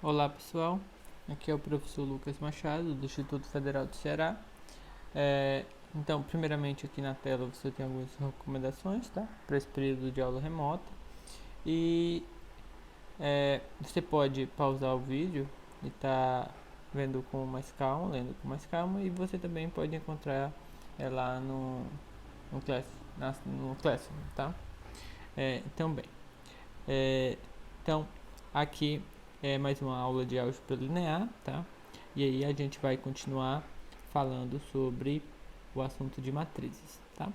Olá pessoal, aqui é o professor Lucas Machado do Instituto Federal do Ceará. Então, primeiramente aqui na tela você tem algumas recomendações, tá? Para esse período de aula remota. E você pode pausar o vídeo e tá vendo com mais calma, lendo com mais calma, e você também pode encontrar lá no Classroom, tá? É, então aqui é mais uma aula de álgebra linear, tá? E aí a gente vai continuar falando sobre o assunto de matrizes, tá?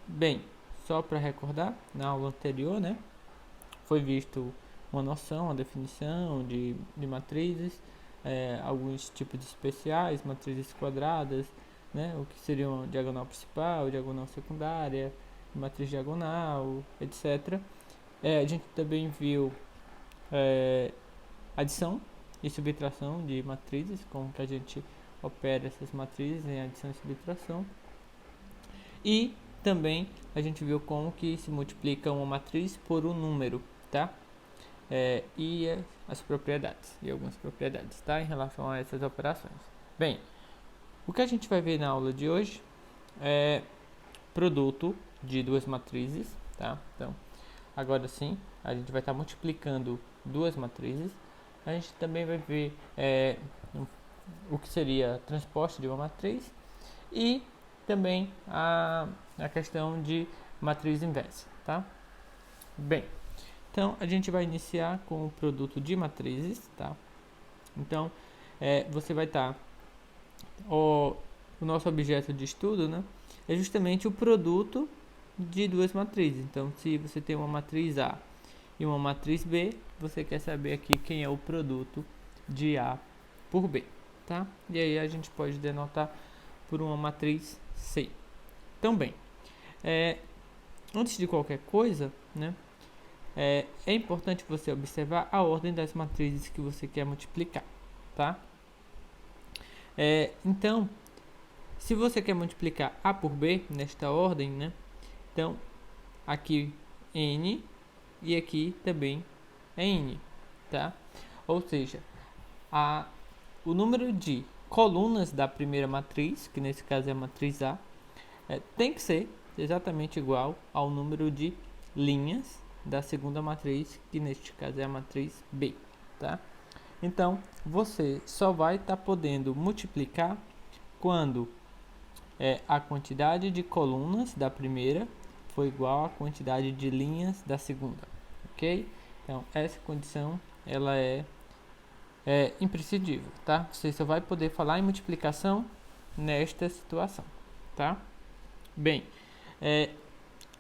Bem, só para recordar, na aula anterior, né, foi visto uma noção, uma definição de matrizes, alguns tipos de especiais, matrizes quadradas, né, o que seriam diagonal principal, diagonal secundária, matriz diagonal, etc. A gente também viu adição e subtração de matrizes, como que a gente opera essas matrizes em adição e subtração. E também a gente viu como que se multiplica uma matriz por um número, tá? E as propriedades, e algumas propriedades, tá? Em relação a essas operações. Bem, o que a gente vai ver na aula de hoje é produto de duas matrizes, tá? Então, agora sim, a gente vai estar multiplicando duas matrizes. A gente também vai ver o que seria transposto de uma matriz e também a questão de matriz inversa, tá? Bem, então a gente vai iniciar com o produto de matrizes, tá? Então, você vai estar o nosso objeto de estudo, né, é justamente o produto de duas matrizes. Então, se você tem uma matriz A e uma matriz B, você quer saber aqui quem é o produto de A por B, tá? E aí a gente pode denotar por uma matriz C. Então, bem, antes de qualquer coisa, né, é importante você observar a ordem das matrizes que você quer multiplicar, tá? Então, se você quer multiplicar A por B nesta ordem, né, então aqui N e aqui também é N, tá? Ou seja, o número de colunas da primeira matriz, que nesse caso é a matriz A, tem que ser exatamente igual ao número de linhas da segunda matriz, que neste caso é a matriz B, tá? Então, você só vai estar podendo multiplicar quando a quantidade de colunas da primeira foi igual à quantidade de linhas da segunda, ok? Então, essa condição ela é imprescindível, tá? Você só vai poder falar em multiplicação nesta situação, tá? Bem,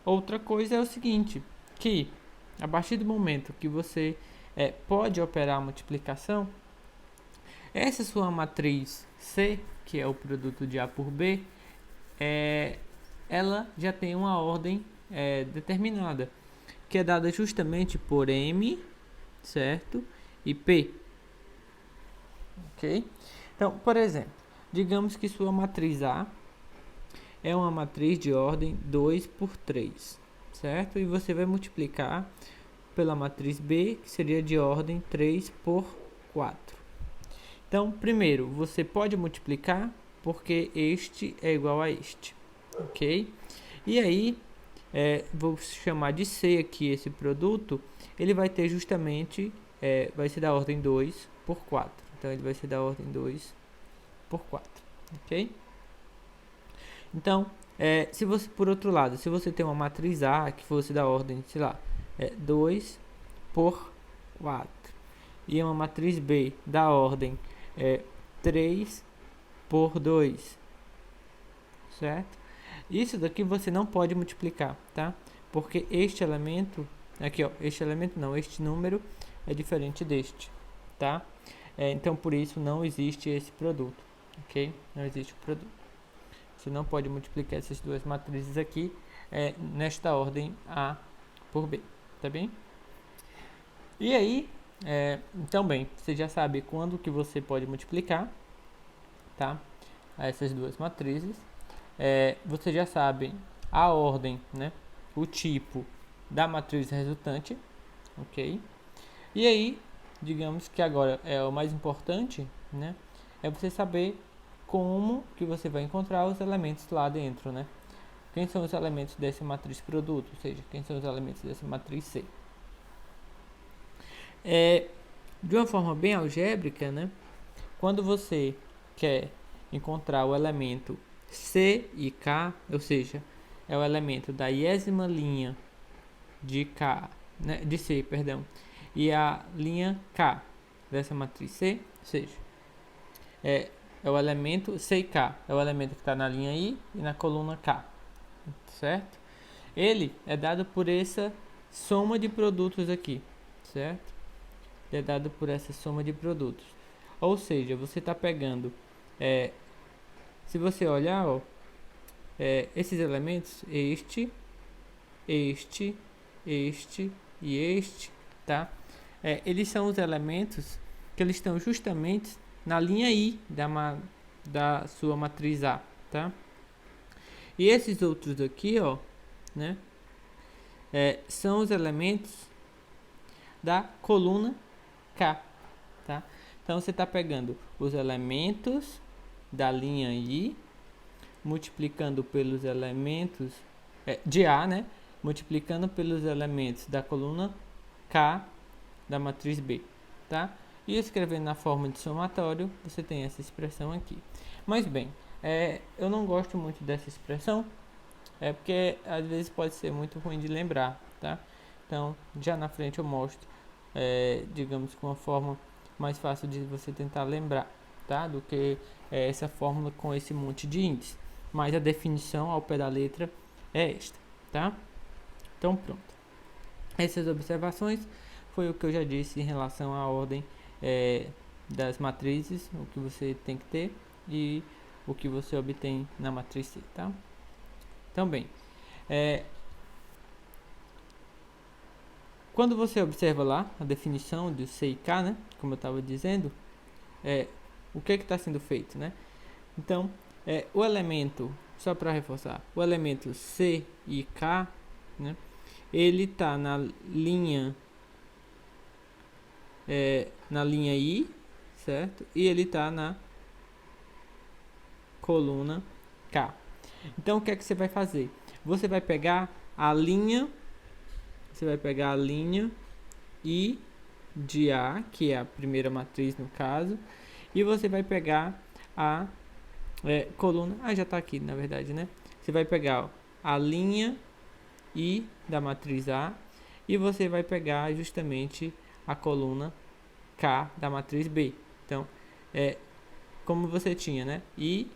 outra coisa é o seguinte, que a partir do momento que você pode operar a multiplicação, essa sua matriz C, que é o produto de A por B, ela já tem uma ordem determinada, que é dada justamente por M, certo? E P, ok? Então, por exemplo, digamos que sua matriz A é uma matriz de ordem 2 por 3, certo? E você vai multiplicar pela matriz B, que seria de ordem 3 por 4. Então, primeiro, você pode multiplicar porque este é igual a este, ok? E aí, vou chamar de C aqui esse produto, ele vai ter justamente, vai ser da ordem 2 por 4. Então, ele vai ser da ordem 2 por 4, ok? Então, se você, por outro lado, se você tem uma matriz A que fosse da ordem, sei lá, 2 por 4, e uma matriz B da ordem 3 por 2, certo? Isso daqui você não pode multiplicar, tá? Porque este elemento, aqui ó, este elemento não, este número é diferente deste, tá? Então por isso não existe esse produto, ok? Não existe o produto. Você não pode multiplicar essas duas matrizes aqui nesta ordem A por B, tá bem? E aí, então bem, você já sabe quando que você pode multiplicar, tá? Essas duas matrizes. Você já sabe a ordem, né? O tipo da matriz resultante, ok? E aí, digamos que agora é o mais importante, né? É você saber como que você vai encontrar os elementos lá dentro, né? Quem são os elementos dessa matriz produto, ou seja, quem são os elementos dessa matriz C. De uma forma bem algébrica, né? Quando você quer encontrar o elemento C e K, ou seja, é o elemento da iésima linha de K, né, de C, perdão, e a linha K dessa matriz C, ou seja, é o elemento C e K, é o elemento que está na linha I e na coluna K, certo? Ele é dado por essa soma de produtos aqui, certo? Ele é dado por essa soma de produtos. Ou seja, você está pegando, se você olhar, ó, esses elementos, este e este, tá? Eles são os elementos que eles estão justamente na linha I da sua matriz A, tá? E esses outros aqui, ó, né? São os elementos da coluna K, tá? Então você está pegando os elementos da linha I, multiplicando pelos elementos de A, né? Multiplicando pelos elementos da coluna K da matriz B, tá? E escrevendo na forma de somatório, você tem essa expressão aqui. Mas bem, eu não gosto muito dessa expressão, porque às vezes pode ser muito ruim de lembrar, tá? Então, já na frente eu mostro, digamos, com uma forma mais fácil de você tentar lembrar, tá? Do que essa fórmula com esse monte de índice. Mas a definição ao pé da letra é esta, tá? Então, pronto. Essas observações foi o que eu já disse em relação à ordem das matrizes, o que você tem que ter e o que você obtém na matriz C, tá? Então, bem, quando você observa lá a definição de C e K, né, como eu estava dizendo, o que está sendo feito, né? Então, o elemento, só para reforçar, o elemento C e K, né, ele está na linha I, certo? E ele está na coluna K. Então, o que é que você vai fazer? Você vai pegar a linha, I de A, que é a primeira matriz no caso, e você vai pegar a coluna, já está aqui na verdade, né? Você vai pegar, ó, a linha I da matriz A e você vai pegar justamente a coluna K da matriz B. Então, como você tinha, né? I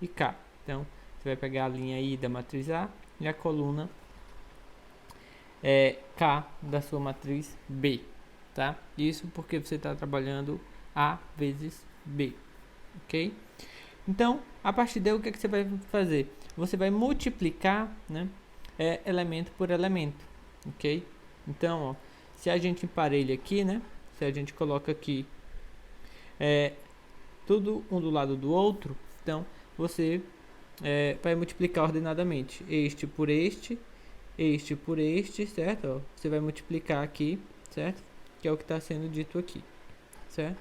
e K. Então, você vai pegar a linha I da matriz A e a coluna K da sua matriz B, tá? Isso porque você está trabalhando A vezes B, ok? Então, a partir daí, o que, é que você vai fazer? Você vai multiplicar, né, elemento por elemento, ok? Então, ó, se a gente emparelha aqui, né, se a gente coloca aqui tudo um do lado do outro, então você vai multiplicar ordenadamente este por este por este, certo? Ó, você vai multiplicar aqui, certo? Que é o que está sendo dito aqui, certo?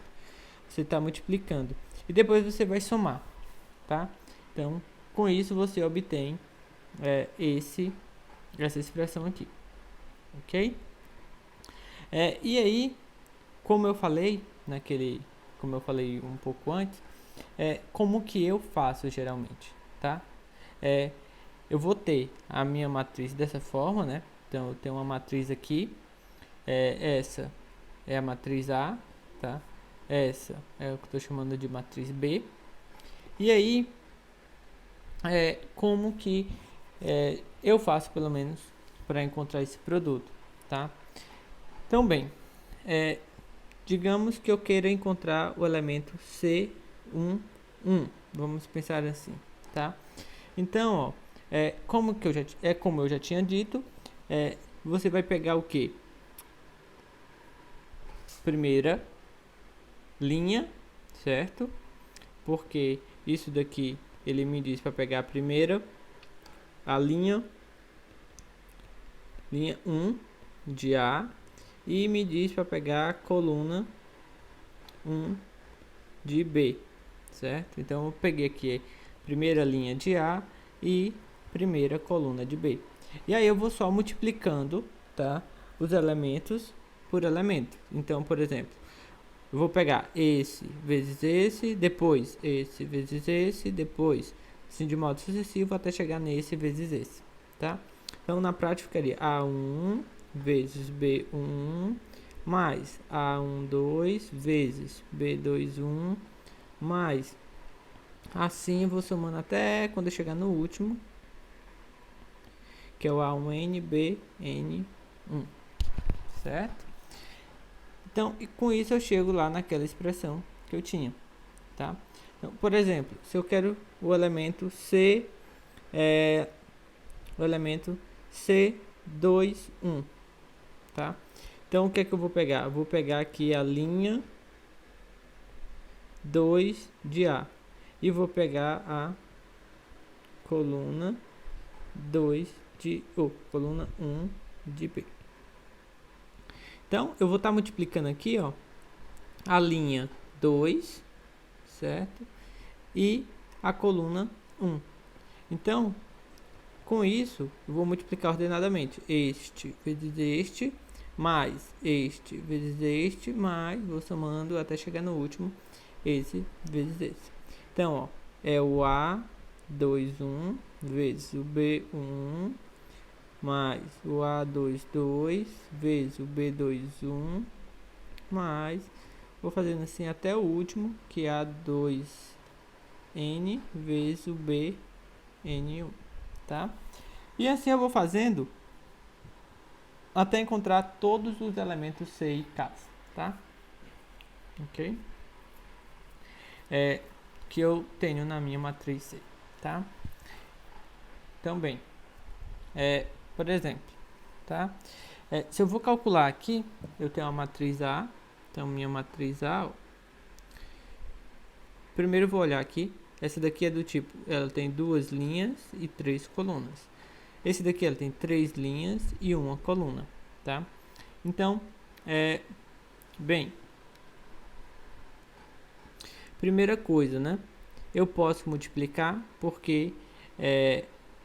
Você está multiplicando e depois você vai somar, tá? Então, com isso você obtém essa expressão aqui, ok? E aí, como eu falei um pouco antes, como que eu faço geralmente, tá? Eu vou ter a minha matriz dessa forma, né? Então, eu tenho uma matriz aqui, essa é a matriz A, tá? Essa é o que eu estou chamando de matriz B. E aí, como que eu faço, pelo menos, para encontrar esse produto, tá? Então, bem, digamos que eu queira encontrar o elemento C11. Vamos pensar assim, tá? Então, ó, como eu já tinha dito, você vai pegar o que? Primeira linha, certo? Porque isso daqui ele me diz para pegar a linha 1 de A e me diz para pegar a coluna 1 de B, certo? Então eu peguei aqui primeira linha de A e primeira coluna de B. E aí eu vou só multiplicando, tá, os elementos por elemento. Então, por exemplo, eu vou pegar esse vezes esse, depois esse vezes esse, depois assim de modo sucessivo até chegar nesse vezes esse, tá? Então na prática ficaria A1 vezes B1 mais A12 vezes B21 mais assim eu vou somando até quando eu chegar no último, que é o A1NBN1, certo? Então, e com isso eu chego lá naquela expressão que eu tinha, tá? Então, por exemplo, se eu quero o elemento C21, tá? Então, o que é que eu vou pegar? Eu vou pegar aqui a linha 2 de A e vou pegar a coluna 2 de coluna 1 de B. Então, eu vou estar multiplicando aqui, ó, a linha 2, certo? E a coluna 1. Então, com isso, eu vou multiplicar ordenadamente este vezes este, mais este vezes este, mais, vou somando até chegar no último, esse vezes esse. Então, ó, é o A21 vezes o B1 mais o A22 vezes o B21 mais, vou fazendo assim até o último, que é A2N vezes o BN1, tá? E assim eu vou fazendo até encontrar todos os elementos C e K, tá? Ok? Que eu tenho na minha matriz C, tá? Então, bem, por exemplo, tá? Se eu vou calcular aqui, eu tenho a matriz A, então minha matriz A, ó, primeiro eu vou olhar aqui, essa daqui é do tipo, ela tem 2 linhas e 3 colunas. Esse daqui ela tem 3 linhas e 1 coluna, tá? Então, bem, primeira coisa, né? Eu posso multiplicar porque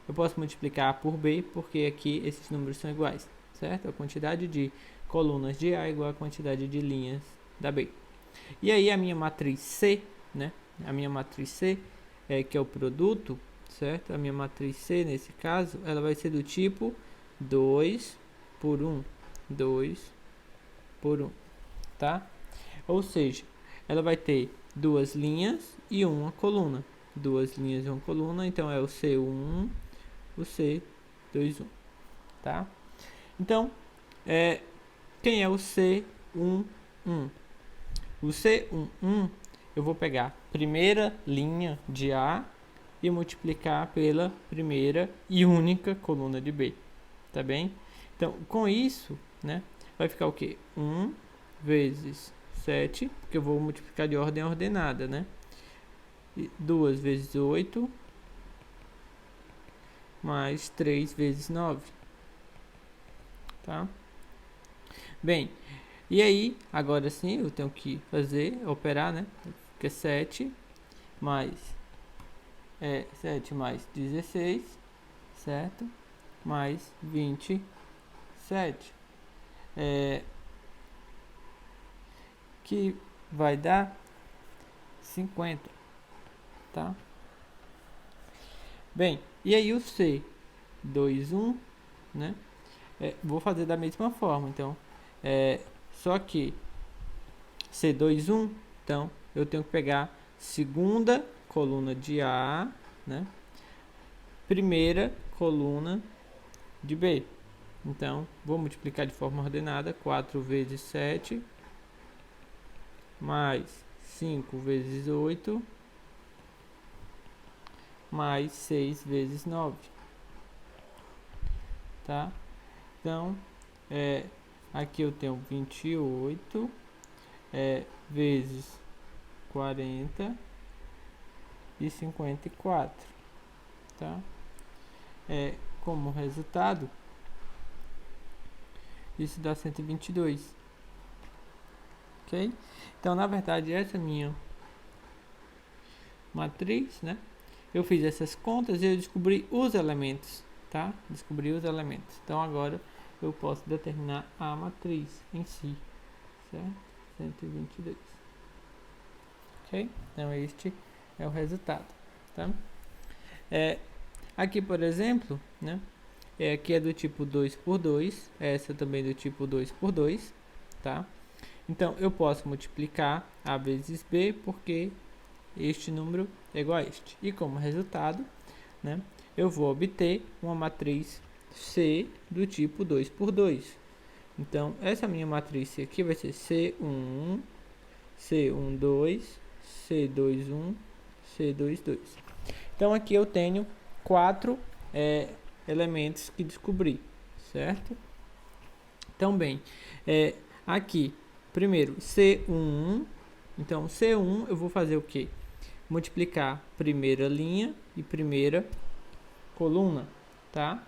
eu posso multiplicar por B porque aqui esses números são iguais, certo? A quantidade de colunas de A é igual à quantidade de linhas da B. E aí a minha matriz C, né? A minha matriz C, que é o produto, certo? A minha matriz C, nesse caso, ela vai ser do tipo 2 por 1, 2 por 1, tá? Ou seja, ela vai ter 2 linhas e uma coluna. 2 linhas e uma coluna, então é o C1, o C21, tá? Então, quem é o C11? O C11, eu vou pegar a primeira linha de A e multiplicar pela primeira e única coluna de B, tá bem? Então, com isso, né, vai ficar o quê? 1 vezes 7, porque eu vou multiplicar de ordem ordenada, né? 2 vezes 8, mais 3 vezes 9, tá? Bem, e aí, agora sim, eu tenho que operar, né? Fica 7 mais 7 mais 16, certo? Mais 27, que vai dar 50, tá? Bem, e aí o C21, né? Vou fazer da mesma forma, então, só que C21, então, eu tenho que pegar segunda coluna de A, né? Primeira coluna de B. Então, vou multiplicar de forma ordenada, 4 vezes 7, mais 5 vezes 8, mais 6 vezes 9, tá? Então, aqui eu tenho 28 vezes 40 e 54, tá? Como resultado, isso dá 122, ok? Então, na verdade, essa minha matriz, né? Eu fiz essas contas e eu descobri os elementos, tá? Descobri os elementos. Então, agora eu posso determinar a matriz em si, certo? 122. Ok? Então, este é o resultado, tá? Aqui, por exemplo, né? Aqui é do tipo 2 por 2, essa também do tipo 2 por 2, tá? Então, eu posso multiplicar A vezes B, porque este número é igual a este. E como resultado, né, eu vou obter uma matriz C do tipo 2 por 2. Então, essa minha matriz C aqui vai ser C11, C12, C21, C22. Então, aqui eu tenho 4 elementos que descobri, certo? Então, bem, aqui, primeiro, C11. Então, C1 eu vou fazer o quê? Multiplicar primeira linha e primeira coluna, tá?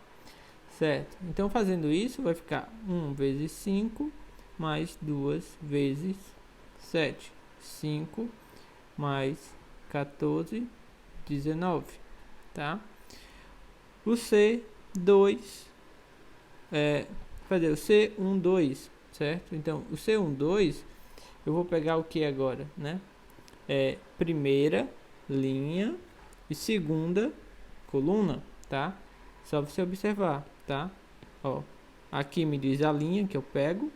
Certo. Então, fazendo isso, vai ficar 1 vezes 5 mais 2 vezes 7. 5 mais 14, 19, tá? O C2 fazer o C12, certo? Então, o C12 eu vou pegar o que agora, né? Primeira linha e segunda coluna, tá? Só você observar, tá? Ó, aqui me diz a linha que eu pego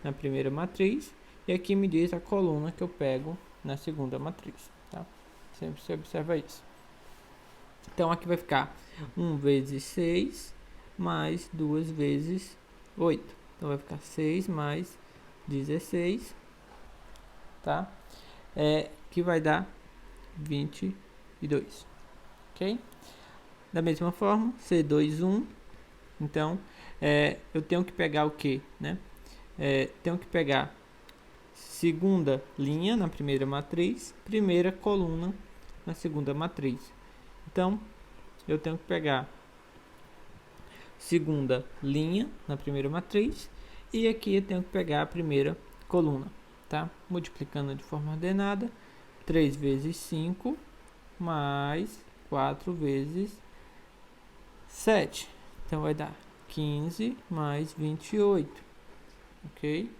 na primeira matriz e aqui me diz a coluna que eu pego na segunda matriz, tá? Sempre você observa isso. Então, aqui vai ficar 1 vezes 6 mais 2 vezes 8. Então, vai ficar 6 mais 16, tá? Que vai dar 22, ok? Da mesma forma, C21, então, eu tenho que pegar o que, né? Tenho que pegar segunda linha na primeira matriz, primeira coluna na segunda matriz. Então, eu tenho que pegar segunda linha na primeira matriz e aqui eu tenho que pegar a primeira coluna, tá? Multiplicando de forma ordenada, 3 vezes 5 mais 4 vezes 7. Então, vai dar 15 mais 28, ok?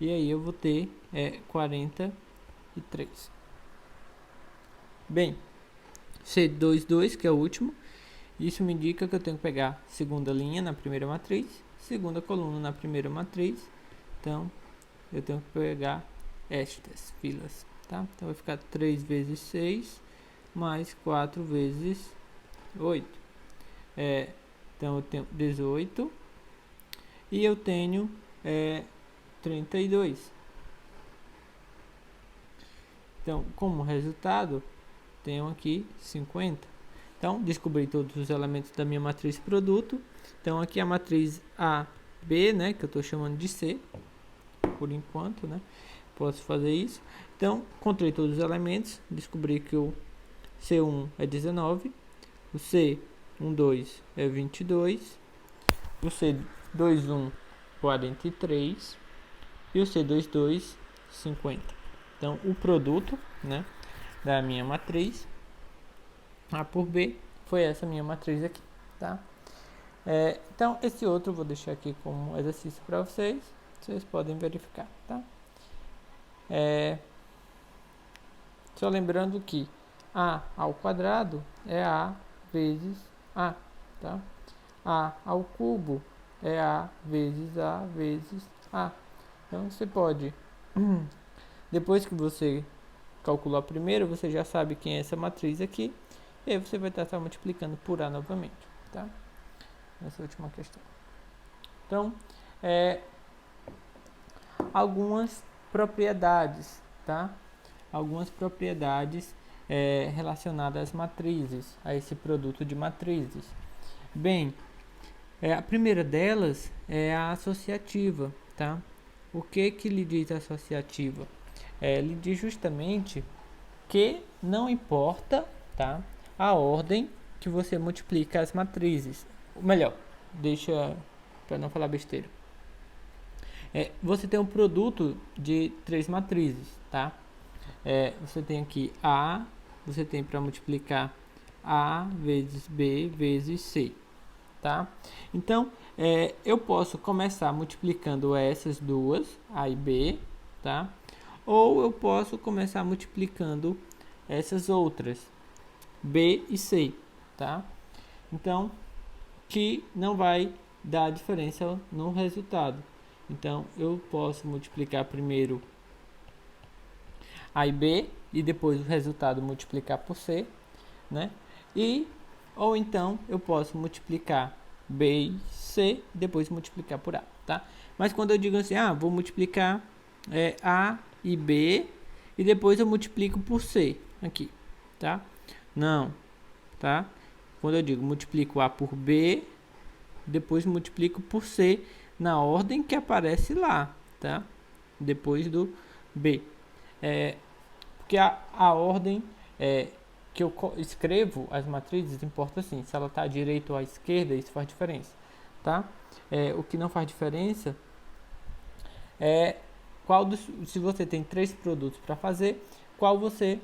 E aí eu vou ter 43. Bem, C22, que é o último, isso me indica que eu tenho que pegar segunda linha na primeira matriz, segunda coluna na primeira matriz. Então, eu tenho que pegar estas filas, tá? Então, vai ficar 3 vezes 6 mais 4 vezes 8. Então, eu tenho 18 e eu tenho 32. Então, como resultado, tenho aqui 50. Então, descobri todos os elementos da minha matriz produto. Então, aqui a matriz A, B, né, que eu estou chamando de C, por enquanto, né, posso fazer isso. Então, encontrei todos os elementos, descobri que o C1 é 19, o C12 é 22, o C21 43 e o C22 50. Então, o produto, né, da minha matriz A por B foi essa minha matriz aqui, tá? Então, esse outro eu vou deixar aqui como exercício para vocês podem verificar, tá? Só lembrando que A ao quadrado é A vezes A, tá? A ao cubo é A vezes A vezes A. Então, você pode, depois que você calcular primeiro, você já sabe quem é essa matriz aqui, e aí você vai estar multiplicando por A novamente, tá? Essa última questão. Então, algumas propriedades, tá? Algumas propriedades relacionadas às matrizes, a esse produto de matrizes. Bem, a primeira delas é a associativa, tá? O que lhe diz associativa? Lhe diz justamente que não importa, tá, a ordem que você multiplica as matrizes. Ou melhor, deixa para não falar besteira. Você tem um produto de 3 matrizes, tá? Você tem aqui A, você tem para multiplicar A vezes B vezes C, tá? Então, eu posso começar multiplicando essas duas, A e B, tá? Ou eu posso começar multiplicando essas outras, B e C, tá? Então, que não vai dar diferença no resultado. Então, eu posso multiplicar primeiro A e B e depois o resultado multiplicar por C, né? Ou então eu posso multiplicar B e C e depois multiplicar por A, tá? Mas quando eu digo assim, vou multiplicar A e B e depois eu multiplico por C aqui, tá? Não, tá? Quando eu digo multiplico A por B, depois multiplico por C na ordem que aparece lá, tá? Depois do B. Porque a ordem que eu escrevo as matrizes importa assim, se ela está à direita ou à esquerda, isso faz diferença, tá? O que não faz diferença é se você tem 3 produtos para fazer, qual você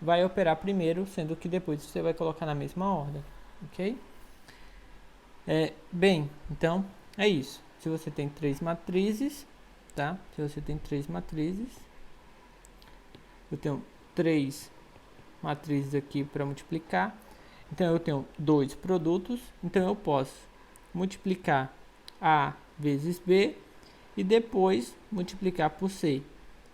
vai operar primeiro, sendo que depois você vai colocar na mesma ordem, ok? Bem, então é isso. Se você tem 3 matrizes, tá? Se você tem 3 matrizes, eu tenho 3 matrizes aqui para multiplicar. Então eu tenho 2 produtos, então eu posso multiplicar A vezes B e depois multiplicar por C,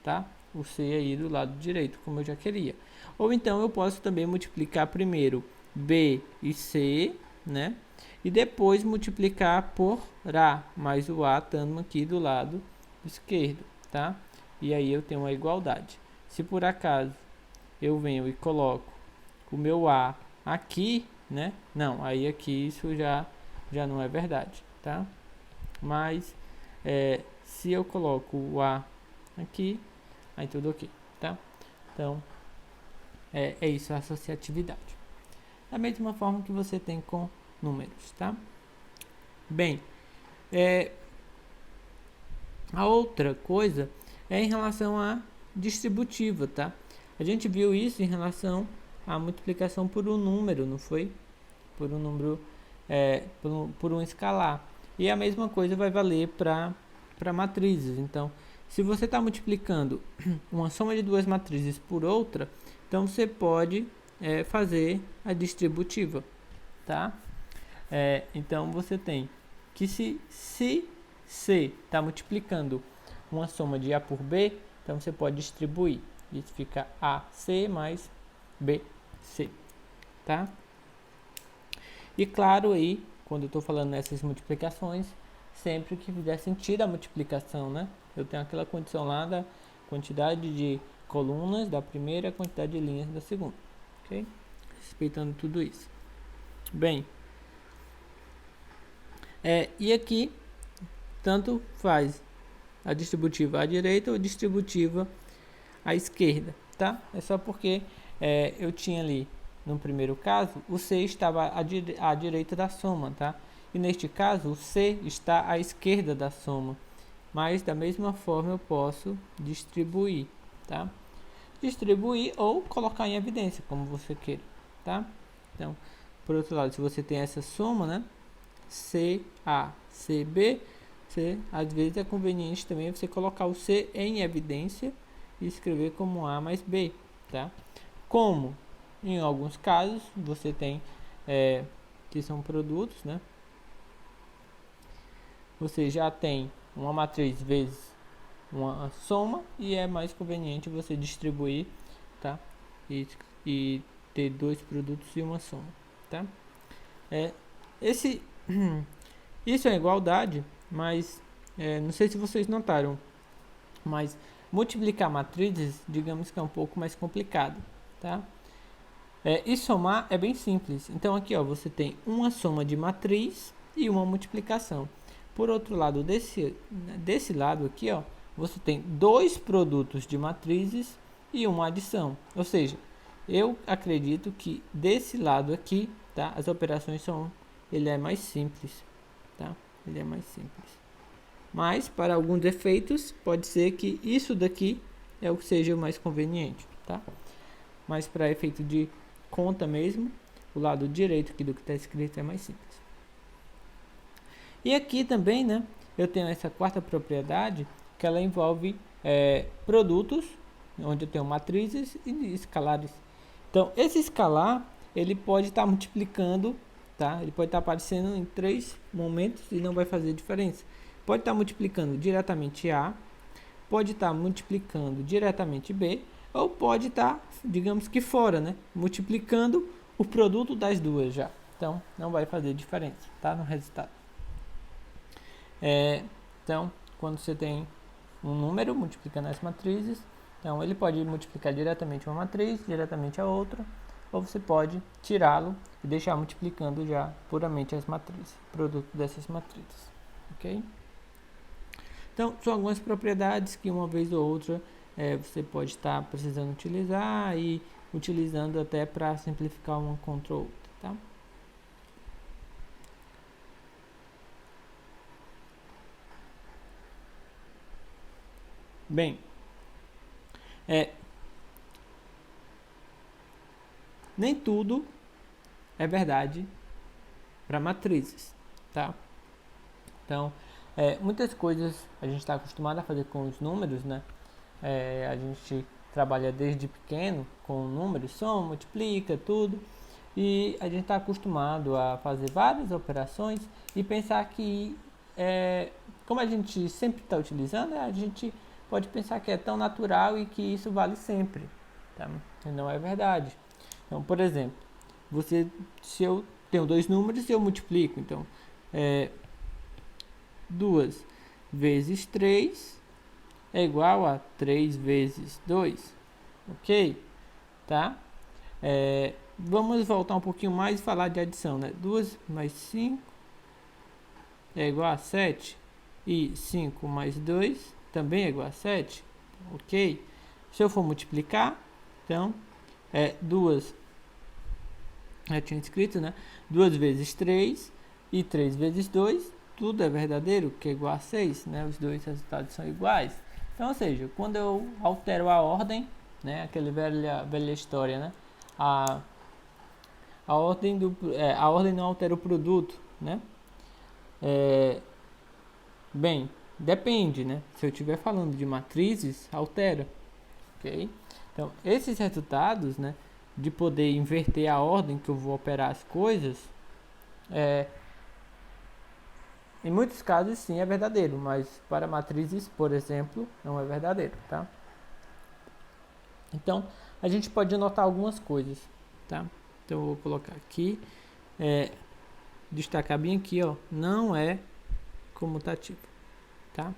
tá? O C aí do lado direito, como eu já queria. Ou então eu posso também multiplicar primeiro B e C, né? E depois multiplicar por A, mais o A estando aqui do lado esquerdo, tá? E aí eu tenho uma igualdade. Se por acaso eu venho e coloco o meu A aqui, né? Não, aí aqui isso já não é verdade, tá? Mas se eu coloco o A aqui, aí tudo ok, tá? Então, é isso, a associatividade. Da mesma forma que você tem com números, tá? Bem, a outra coisa é em relação à distributiva, tá? A gente viu isso em relação à multiplicação por um número, não foi? Por um número, por um escalar. E a mesma coisa vai valer para matrizes. Então, se você está multiplicando uma soma de 2 matrizes por outra, então você pode fazer a distributiva, tá? Então você tem que se C está multiplicando uma soma de A por B, então você pode distribuir. Isso fica AC mais BC, tá? E claro aí, quando eu estou falando nessas multiplicações, sempre que fizer sentido a multiplicação, né? Eu tenho aquela condição lá da quantidade de colunas da primeira, quantidade de linhas da segunda, ok? Respeitando tudo isso. Bem, e aqui, tanto faz a distributiva à direita ou distributiva à esquerda, tá? É só porque eu tinha ali, no primeiro caso, o C estava à direita da soma, tá? E neste caso, o C está à esquerda da soma. Mas, da mesma forma, eu posso distribuir, tá? Distribuir ou colocar em evidência, como você queira, tá? Então, por outro lado, se você tem essa soma, né? CA, CB, às vezes é conveniente também você colocar o C em evidência e escrever como A mais B, tá? Como em alguns casos você tem que são produtos, né? Você já tem uma matriz vezes uma soma e é mais conveniente você distribuir, tá? E ter 2 produtos e uma soma, tá? Isso é igualdade, mas não sei se vocês notaram, mas multiplicar matrizes, digamos que é um pouco mais complicado, tá? E somar é bem simples. Então aqui, ó, você tem uma soma de matriz e uma multiplicação. Por outro lado, desse lado aqui, ó, você tem 2 produtos de matrizes e uma adição. Ou seja, eu acredito que desse lado aqui, tá, as operações ele é mais simples, tá? Ele é mais simples. Mas para alguns efeitos pode ser que isso daqui é o que seja o mais conveniente, tá? Mas para efeito de conta mesmo, o lado direito aqui do que está escrito é mais simples. E aqui também, né, eu tenho essa quarta propriedade que ela envolve produtos, onde eu tenho matrizes e escalares. Então, esse escalar, ele pode estar multiplicando, tá? Ele pode estar aparecendo em 3 momentos e não vai fazer diferença. Pode estar multiplicando diretamente A, pode estar multiplicando diretamente B, ou pode estar, digamos que fora, né? Multiplicando o produto das duas já. Então, não vai fazer diferença, tá? No resultado. Então, quando você tem um número multiplicando as matrizes, então ele pode multiplicar diretamente uma matriz, diretamente a outra, ou você pode tirá-lo e deixar multiplicando já puramente as matrizes, produto dessas matrizes, ok? Então, são algumas propriedades que uma vez ou outra você pode estar precisando utilizar e utilizando até para simplificar uma contra outra, tá? Bem, nem tudo é verdade para matrizes, tá? Então, muitas coisas a gente está acostumado a fazer com os números, né? A gente trabalha desde pequeno com números, soma, multiplica, tudo. E a gente está acostumado a fazer várias operações e pensar que, como a gente sempre está utilizando, a gente pode pensar que é tão natural e que isso vale sempre, tá? E não é verdade. Então, por exemplo, se eu tenho dois números e eu multiplico, então, 2 vezes 3 é igual a 3 vezes 2, ok? Tá? Vamos voltar um pouquinho mais e falar de adição, né? 2 mais 5 é igual a 7 e 5 mais 2 também é igual a 7, ok? Se eu for multiplicar, então, 2, eu tinha escrito, né? 2 vezes 3 e 3 vezes 2, tudo é verdadeiro, que é igual a 6, né? Os dois resultados são iguais. Então, ou seja, quando eu altero a ordem, né? Aquela velha história, né? A ordem não altera o produto, né? Bem, depende, né? Se eu estiver falando de matrizes, altera, ok? Então, esses resultados, né? De poder inverter a ordem que eu vou operar as coisas, em muitos casos sim é verdadeiro, mas para matrizes, por exemplo, não é verdadeiro, tá? Então, a gente pode notar algumas coisas, tá? Então, eu vou colocar aqui, destacar bem aqui, ó, não é comutativo, tá?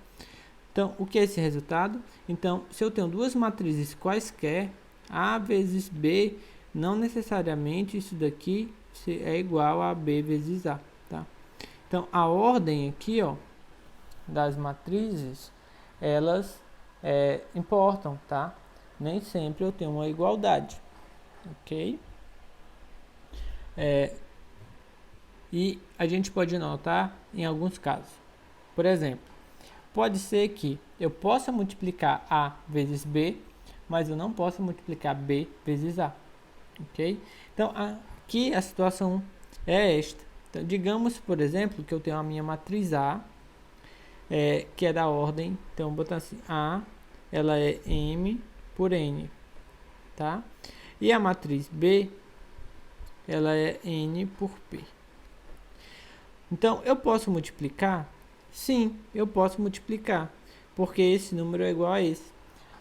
Então, o que é esse resultado? Então, se eu tenho duas matrizes quaisquer, A vezes B, não necessariamente isso daqui é igual a B vezes A, tá? Então, a ordem aqui, ó, das matrizes, elas importam, tá? Nem sempre eu tenho uma igualdade, ok? E a gente pode notar em alguns casos. Por exemplo, pode ser que eu possa multiplicar A vezes B, mas eu não posso multiplicar B vezes A, ok? Então, aqui a situação é esta. Então, digamos, por exemplo, que eu tenho a minha matriz A, que é da ordem, então vou botar assim, A, ela é M por N, tá? E a matriz B, ela é N por P. Então, eu posso multiplicar? Sim, eu posso multiplicar, porque esse número é igual a esse.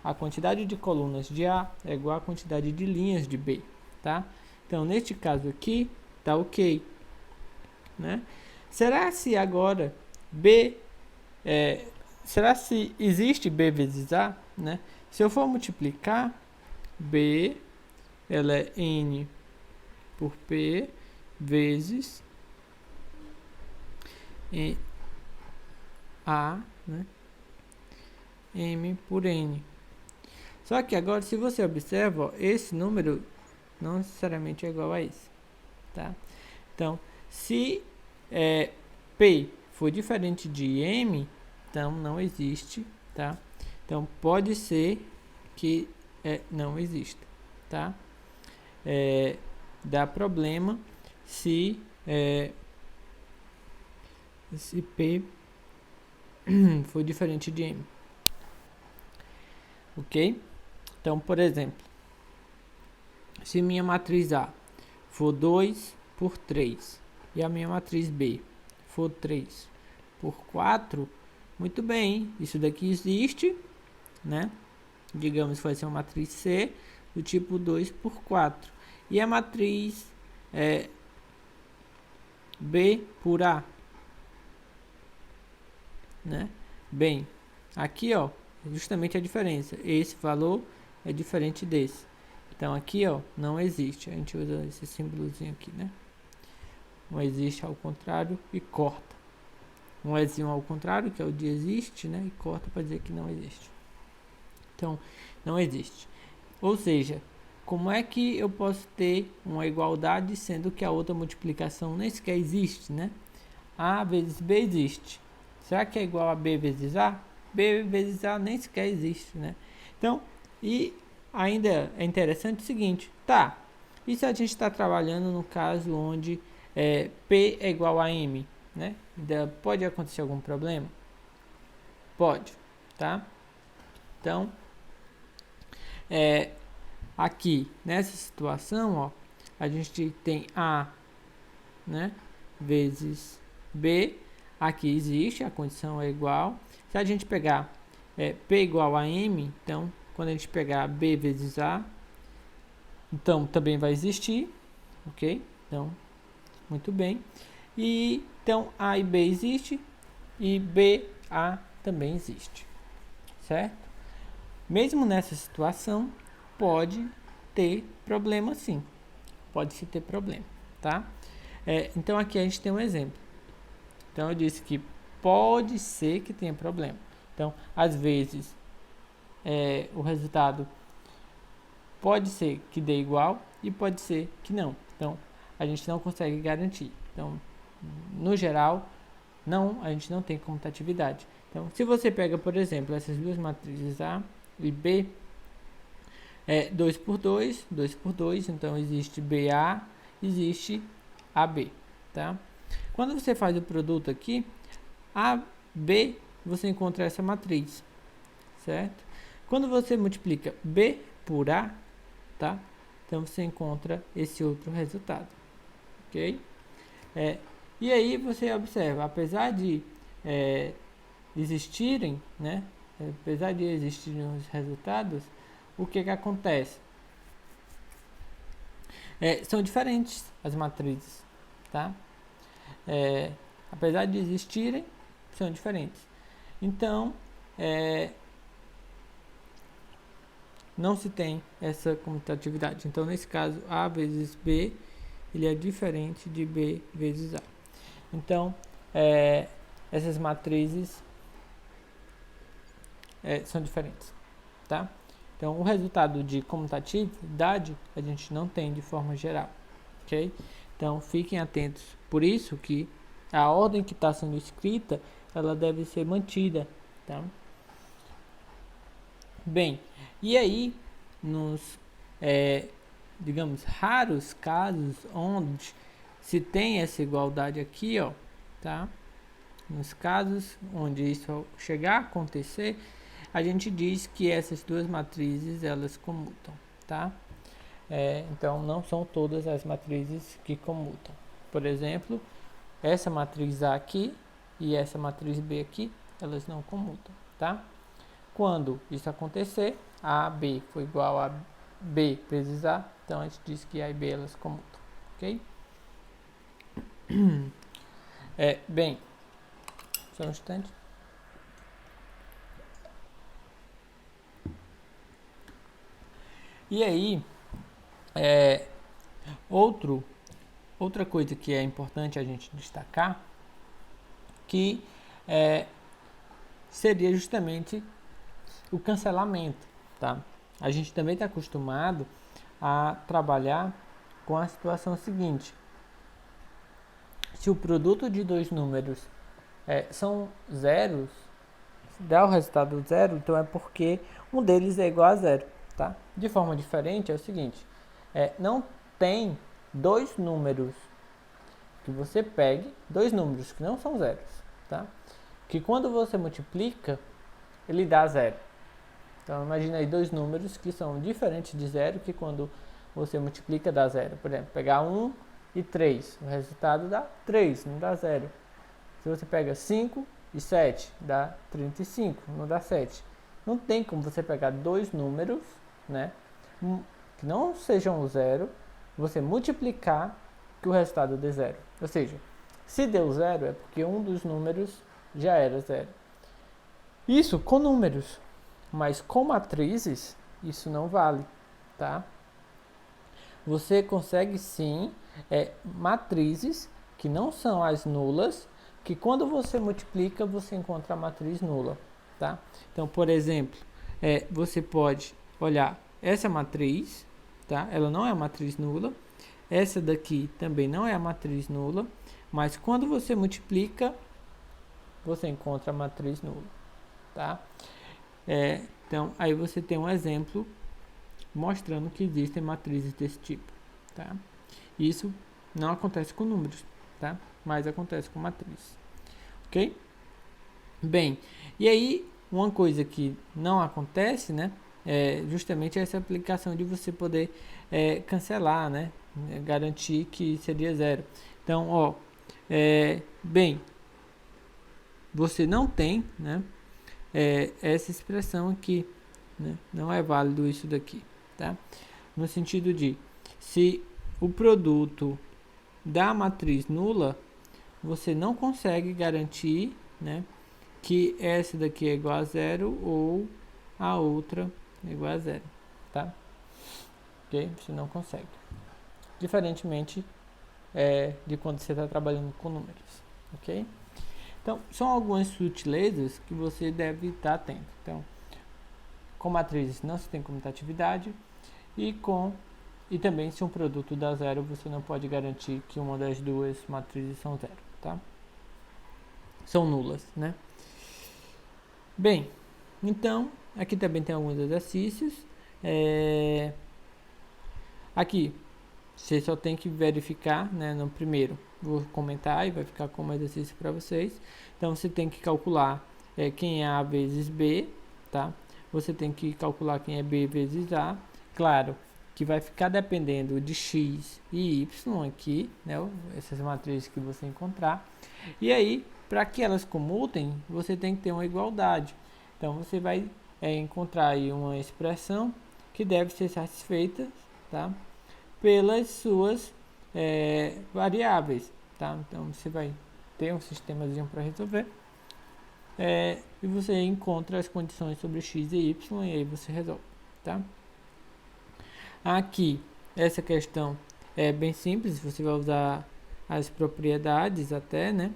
A quantidade de colunas de A é igual à quantidade de linhas de B, tá? Então, neste caso aqui, tá ok, né? Será se agora B, será se existe B vezes A, né? Se eu for multiplicar, B, ela é N por P vezes A, né? M por N. Só que agora, se você observa, ó, esse número não necessariamente é igual a esse, tá? Então, se P for diferente de M, Então, não existe, tá? Então, pode ser que não exista, tá? Dá problema se P for diferente de M. Ok? Então, por exemplo, se minha matriz A for 2 por 3 e a minha matriz B for 3 por 4, muito bem, isso daqui existe, né? Digamos que vai ser uma matriz C do tipo 2 por 4. E a matriz B por A, né? Bem, aqui ó, justamente a diferença. Esse valor é diferente desse. Então aqui ó, não existe. A gente usa esse símbolozinho aqui, né? Não existe ao contrário e corta. Um Ezinho ao contrário, que é o de existe, né? E corta para dizer que não existe. Então, não existe. Ou seja, como é que eu posso ter uma igualdade sendo que a outra multiplicação nem sequer existe, né? A vezes B existe. Será que é igual a B vezes A? B vezes A nem sequer existe, né? Então, e ainda é interessante o seguinte, tá, e se a gente está trabalhando no caso onde P é igual a M, né? Pode acontecer algum problema? Pode, tá? Então, aqui nessa situação, ó, a gente tem A, né, vezes B, aqui existe, a condição é igual. Se a gente pegar P igual a M, então quando a gente pegar B vezes A, então também vai existir, ok? Então, muito bem. E então A e B existe e B, A também existe, certo? Mesmo nessa situação, pode ter problema sim, pode-se ter problema, tá? Então aqui a gente tem um exemplo. Então eu disse que pode ser que tenha problema. Então, às vezes, o resultado pode ser que dê igual e pode ser que não. Então, a gente não consegue garantir. Então, no geral, a gente não tem comutatividade. Então, se você pega, por exemplo, essas duas matrizes A e B, 2 por 2, 2 por 2, então existe BA, existe AB, tá? Quando você faz o produto aqui, AB, você encontra essa matriz, certo? Quando você multiplica B por A, tá? Então você encontra esse outro resultado, ok? E aí você observa, apesar de existirem, né? Apesar de existirem os resultados, o que acontece? São diferentes as matrizes, tá? Apesar de existirem, são diferentes. Então, não se tem essa comutatividade. Então, nesse caso, A vezes B, ele é diferente de B vezes A. Então, essas matrizes são diferentes, tá? Então, o resultado de comutatividade a gente não tem de forma geral, ok? Então, fiquem atentos. Por isso que a ordem que está sendo escrita, ela deve ser mantida, tá? Bem, e aí, nos, digamos, raros casos onde se tem essa igualdade aqui, ó, tá? Nos casos onde isso chegar a acontecer, a gente diz que essas duas matrizes, elas comutam, tá? Então, não são todas as matrizes que comutam. Por exemplo, essa matriz A aqui e essa matriz B aqui, elas não comutam, tá? Quando isso acontecer, A, B for igual a B vezes A, então a gente diz que A e B elas comutam, ok? Bem, só um instante. E aí, outra coisa que é importante a gente destacar, que seria justamente o cancelamento, tá? A gente também está acostumado a trabalhar com a situação seguinte: se o produto de dois números são zeros, dá o resultado zero, então é porque um deles é igual a zero, tá? De forma diferente é o seguinte, não tem dois números que você pegue, dois números que não são zeros, tá? Que quando você multiplica, ele dá zero. Então imagina aí dois números que são diferentes de zero, que quando você multiplica dá zero. Por exemplo, pegar 1 e 3, o resultado dá 3, não dá zero. Se você pega 5 e 7, dá 35, não dá 7. Não tem como você pegar dois números, né, que não sejam zero, você multiplicar que o resultado dê zero. Ou seja, se deu zero é porque um dos números já era zero. Isso com números, mas com matrizes isso não vale, tá? Você consegue sim matrizes que não são as nulas, que quando você multiplica você encontra a matriz nula, tá? Então, por exemplo, você pode olhar essa matriz, tá? Ela não é a matriz nula. Essa daqui também não é a matriz nula, mas quando você multiplica, você encontra a matriz nula, tá? Então, aí você tem um exemplo mostrando que existem matrizes desse tipo, tá? Isso não acontece com números, tá? Mas acontece com matriz, ok? Bem, e aí uma coisa que não acontece, né? É justamente essa aplicação de você poder cancelar, né? Garantir que seria zero. Então, ó, bem, você não tem, né? Essa expressão aqui, né? Não é válido isso daqui, tá? No sentido de, se o produto da matriz nula, você não consegue garantir, né, que essa daqui é igual a zero ou a outra é igual a zero, tá? Ok? Você não consegue. Diferentemente de quando você está trabalhando com números, ok? Então, são algumas sutilezas que você deve estar atento. Então, com matrizes não se tem comutatividade e também se um produto dá zero, você não pode garantir que uma das duas matrizes são zero, tá? São nulas, né? Bem, então, aqui também tem alguns exercícios. Aqui, você só tem que verificar, né, no primeiro. Vou comentar e vai ficar como exercício para vocês. Então, você tem que calcular quem é A vezes B, tá? Você tem que calcular quem é B vezes A. Claro que vai ficar dependendo de X e Y aqui, né? Essas matrizes que você encontrar. E aí, para que elas comutem, você tem que ter uma igualdade. Então, você vai encontrar aí uma expressão que deve ser satisfeita, tá? Pelas suas variáveis, tá? Então, você vai ter um sistemazinho para resolver. E você encontra as condições sobre x e y e aí você resolve, tá? Aqui, essa questão é bem simples, você vai usar as propriedades até, né?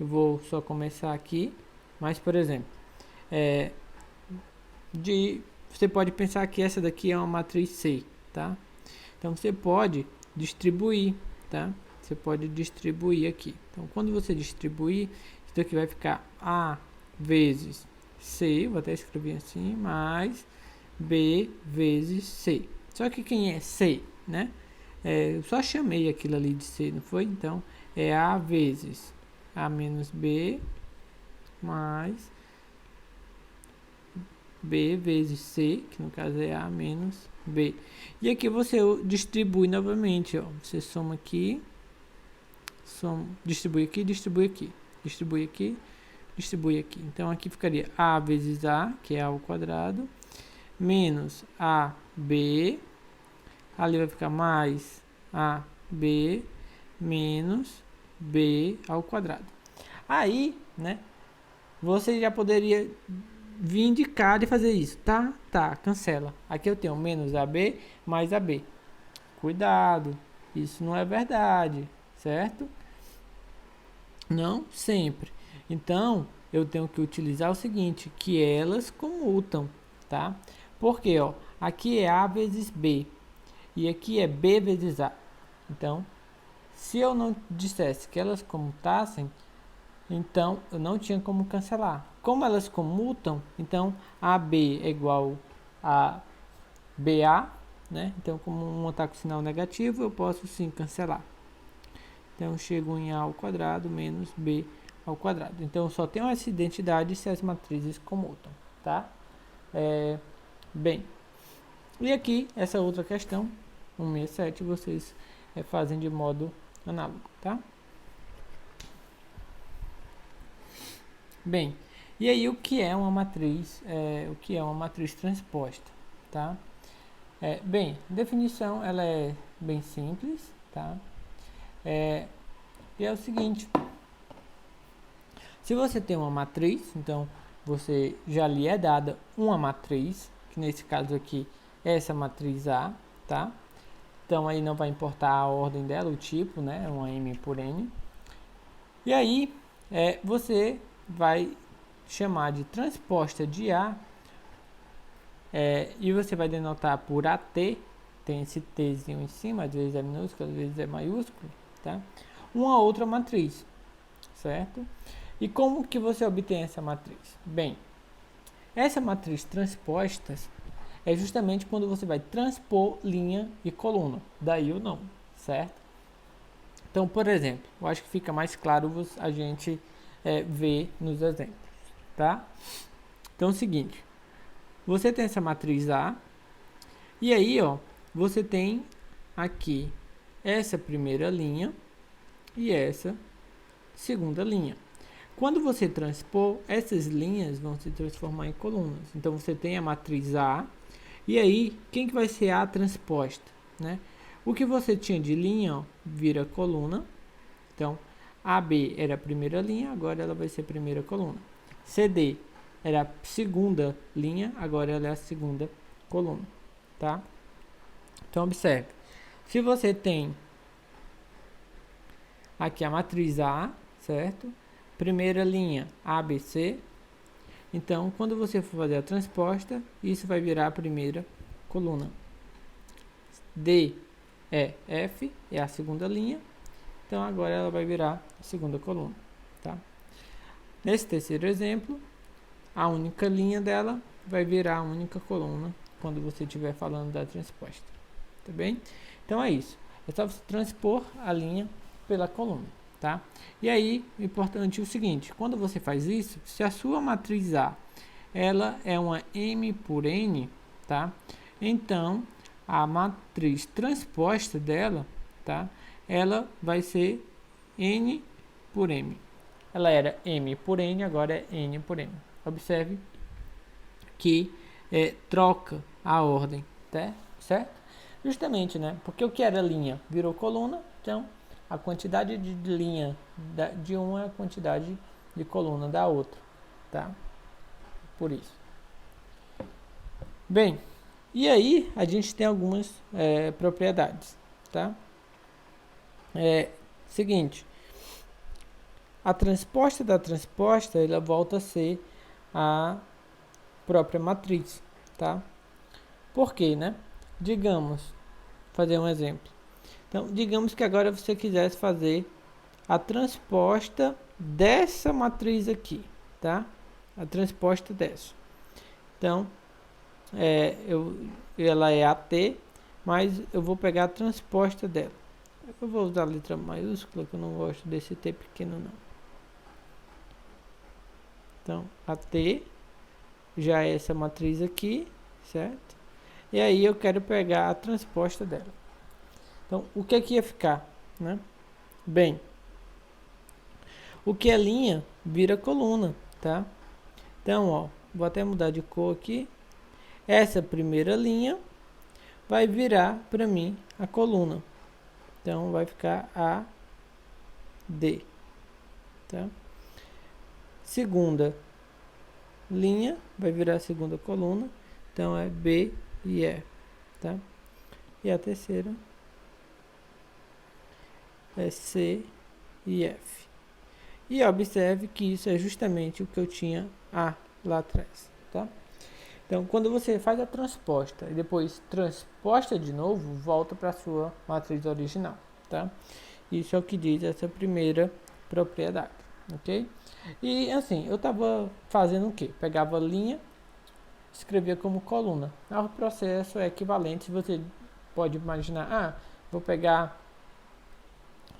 Eu vou só começar aqui, mas, por exemplo, você pode pensar que essa daqui é uma matriz C, tá? Então, você pode distribuir, tá? Você pode distribuir aqui. Então, quando você distribuir, isso daqui vai ficar A vezes C, vou até escrever assim, mais B vezes C. Só que quem é C, né? Eu só chamei aquilo ali de C, não foi? Então, é A vezes A menos B mais B vezes C, que no caso é A menos B. E aqui você distribui novamente, ó. Você soma aqui, distribui aqui, distribui aqui, distribui aqui, distribui aqui. Então, aqui ficaria A vezes A, que é A ao quadrado, menos AB, ali vai ficar mais AB, menos B ao quadrado. Aí, né, você já poderia vir de cá e fazer isso, tá? Tá, cancela. Aqui eu tenho menos AB mais AB. Cuidado, isso não é verdade, certo? Não sempre. Então, eu tenho que utilizar o seguinte, que elas comutam, tá? Porque, ó, aqui é A vezes B e aqui é B vezes A. Então, se eu não dissesse que elas comutassem, então eu não tinha como cancelar, como elas comutam, então AB é igual a BA, né? Então, como uma está com sinal negativo, eu posso sim cancelar. Então, eu chego em A ao quadrado menos B ao quadrado. Então, eu só tenho essa identidade se as matrizes comutam, tá? Bem, e aqui, essa outra questão, 167, vocês fazem de modo análogo, tá? Bem, e aí o que é uma matriz? O que é uma matriz transposta, tá? Bem, a definição ela é bem simples, tá? E é o seguinte: se você tem uma matriz, então você já lhe é dada uma matriz, que nesse caso aqui é essa matriz A, tá? Então aí não vai importar a ordem dela, o tipo, né? É uma M por N. E aí você vai chamar de transposta de A, e você vai denotar por AT, tem esse Tzinho em cima, às vezes é minúsculo, às vezes é maiúsculo, tá? Uma outra matriz, certo? E como que você obtém essa matriz? Bem, essa matriz transposta é justamente quando você vai transpor linha e coluna, daí o não, certo? Então, por exemplo, eu acho que fica mais claro a gente ver nos exemplos, tá? Então é o seguinte, você tem essa matriz A, e aí, ó, você tem aqui essa primeira linha e essa segunda linha. Quando você transpor, essas linhas vão se transformar em colunas. Então, você tem a matriz A, e aí, quem que vai ser a transposta, né? O que você tinha de linha, ó, vira coluna. Então, AB era a primeira linha, agora ela vai ser a primeira coluna. CD era a segunda linha, agora ela é a segunda coluna, tá? Então, observe. Se você tem aqui a matriz A, certo? Primeira linha ABC. Então, quando você for fazer a transposta, isso vai virar a primeira coluna. D é F, é a segunda linha. Então, agora ela vai virar a segunda coluna, tá? Nesse terceiro exemplo, a única linha dela vai virar a única coluna quando você estiver falando da transposta, tá bem? Então, é isso. É só você transpor a linha pela coluna, tá? E aí, o importante é o seguinte, quando você faz isso, se a sua matriz A, ela é uma M por N, tá? Então, a matriz transposta dela, tá? Ela vai ser N por M. Ela era M por N, agora é N por M. Observe que troca a ordem, tá? Certo? Justamente, né? Porque o que era linha virou coluna, então a quantidade de linha de uma é a quantidade de coluna da outra, tá? Por isso. Bem, e aí a gente tem algumas propriedades, tá? Seguinte, a transposta da transposta, ela volta a ser a própria matriz, tá? Por quê, né? Digamos, fazer um exemplo. Então, digamos que agora você quisesse fazer a transposta dessa matriz aqui, tá? A transposta dessa. Então, ela é AT, mas eu vou pegar a transposta dela. Eu vou usar a letra maiúscula, que eu não gosto desse T pequeno, não. Então, AT já é essa matriz aqui, certo? E aí eu quero pegar a transposta dela. Então, o que aqui ia ficar, né? Bem, o que é linha vira coluna, tá? Então, ó, vou até mudar de cor aqui. Essa primeira linha vai virar para mim a coluna. Então, vai ficar A, D, tá? Segunda linha vai virar a segunda coluna. Então, é B e E, tá? E a terceira é C e F. E observe que isso é justamente o que eu tinha lá atrás, tá? Então, quando você faz a transposta e depois transposta de novo, volta para a sua matriz original, tá? Isso é o que diz essa primeira propriedade, ok? E assim, eu estava fazendo o quê? Pegava linha, escrevia como coluna. O processo é equivalente, você pode imaginar, vou pegar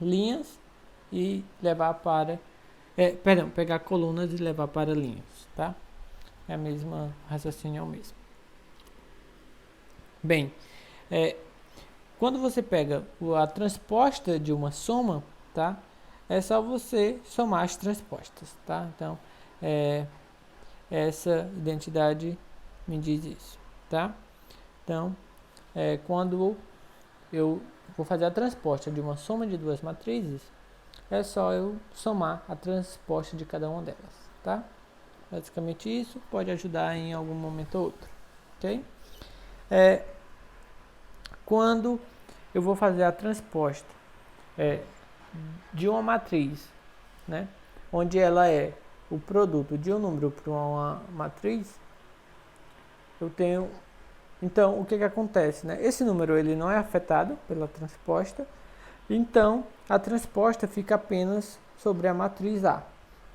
linhas e levar para, pegar colunas e levar para linhas, tá? É a mesma raciocínio, é o mesmo. Bem, quando você pega a transposta de uma soma, tá? É só você somar as transpostas, tá? Então, essa identidade me diz isso, tá? Então, quando eu vou fazer a transposta de uma soma de duas matrizes, é só eu somar a transposta de cada uma delas, tá? Basicamente isso, pode ajudar em algum momento ou outro, ok? Quando eu vou fazer a transposta de uma matriz, né, onde ela é o produto de um número para uma matriz, eu tenho. Então, o que acontece, né? Esse número ele não é afetado pela transposta, então a transposta fica apenas sobre a matriz A,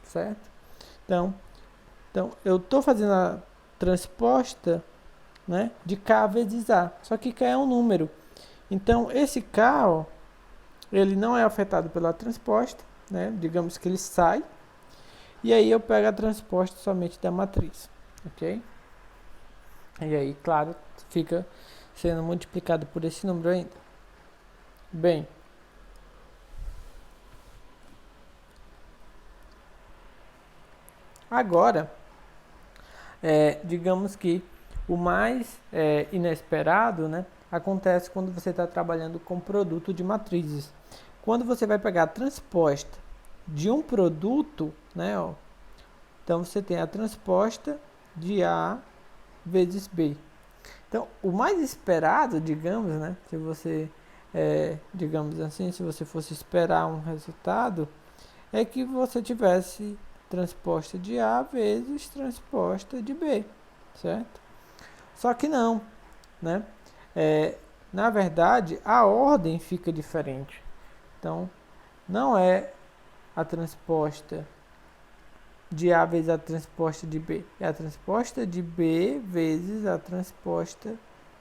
certo? Então eu estou fazendo a transposta, né, de K vezes A, só que K é um número. Então esse K, ó, ele não é afetado pela transposta, né? Digamos que ele sai, e aí eu pego a transposta somente da matriz, ok? E aí, claro, fica sendo multiplicado por esse número ainda. Bem, agora, digamos que o mais inesperado, né, acontece quando você está trabalhando com produto de matrizes. Quando você vai pegar a transposta de um produto, né, ó, então você tem a transposta de A vezes B. Então, o mais esperado, digamos, né, se você, digamos assim, se você fosse esperar um resultado, é que você tivesse transposta de A vezes transposta de B, certo? Só que não, né? Na verdade, a ordem fica diferente. Então, não é a transposta de A vezes a transposta de B. É a transposta de B vezes a transposta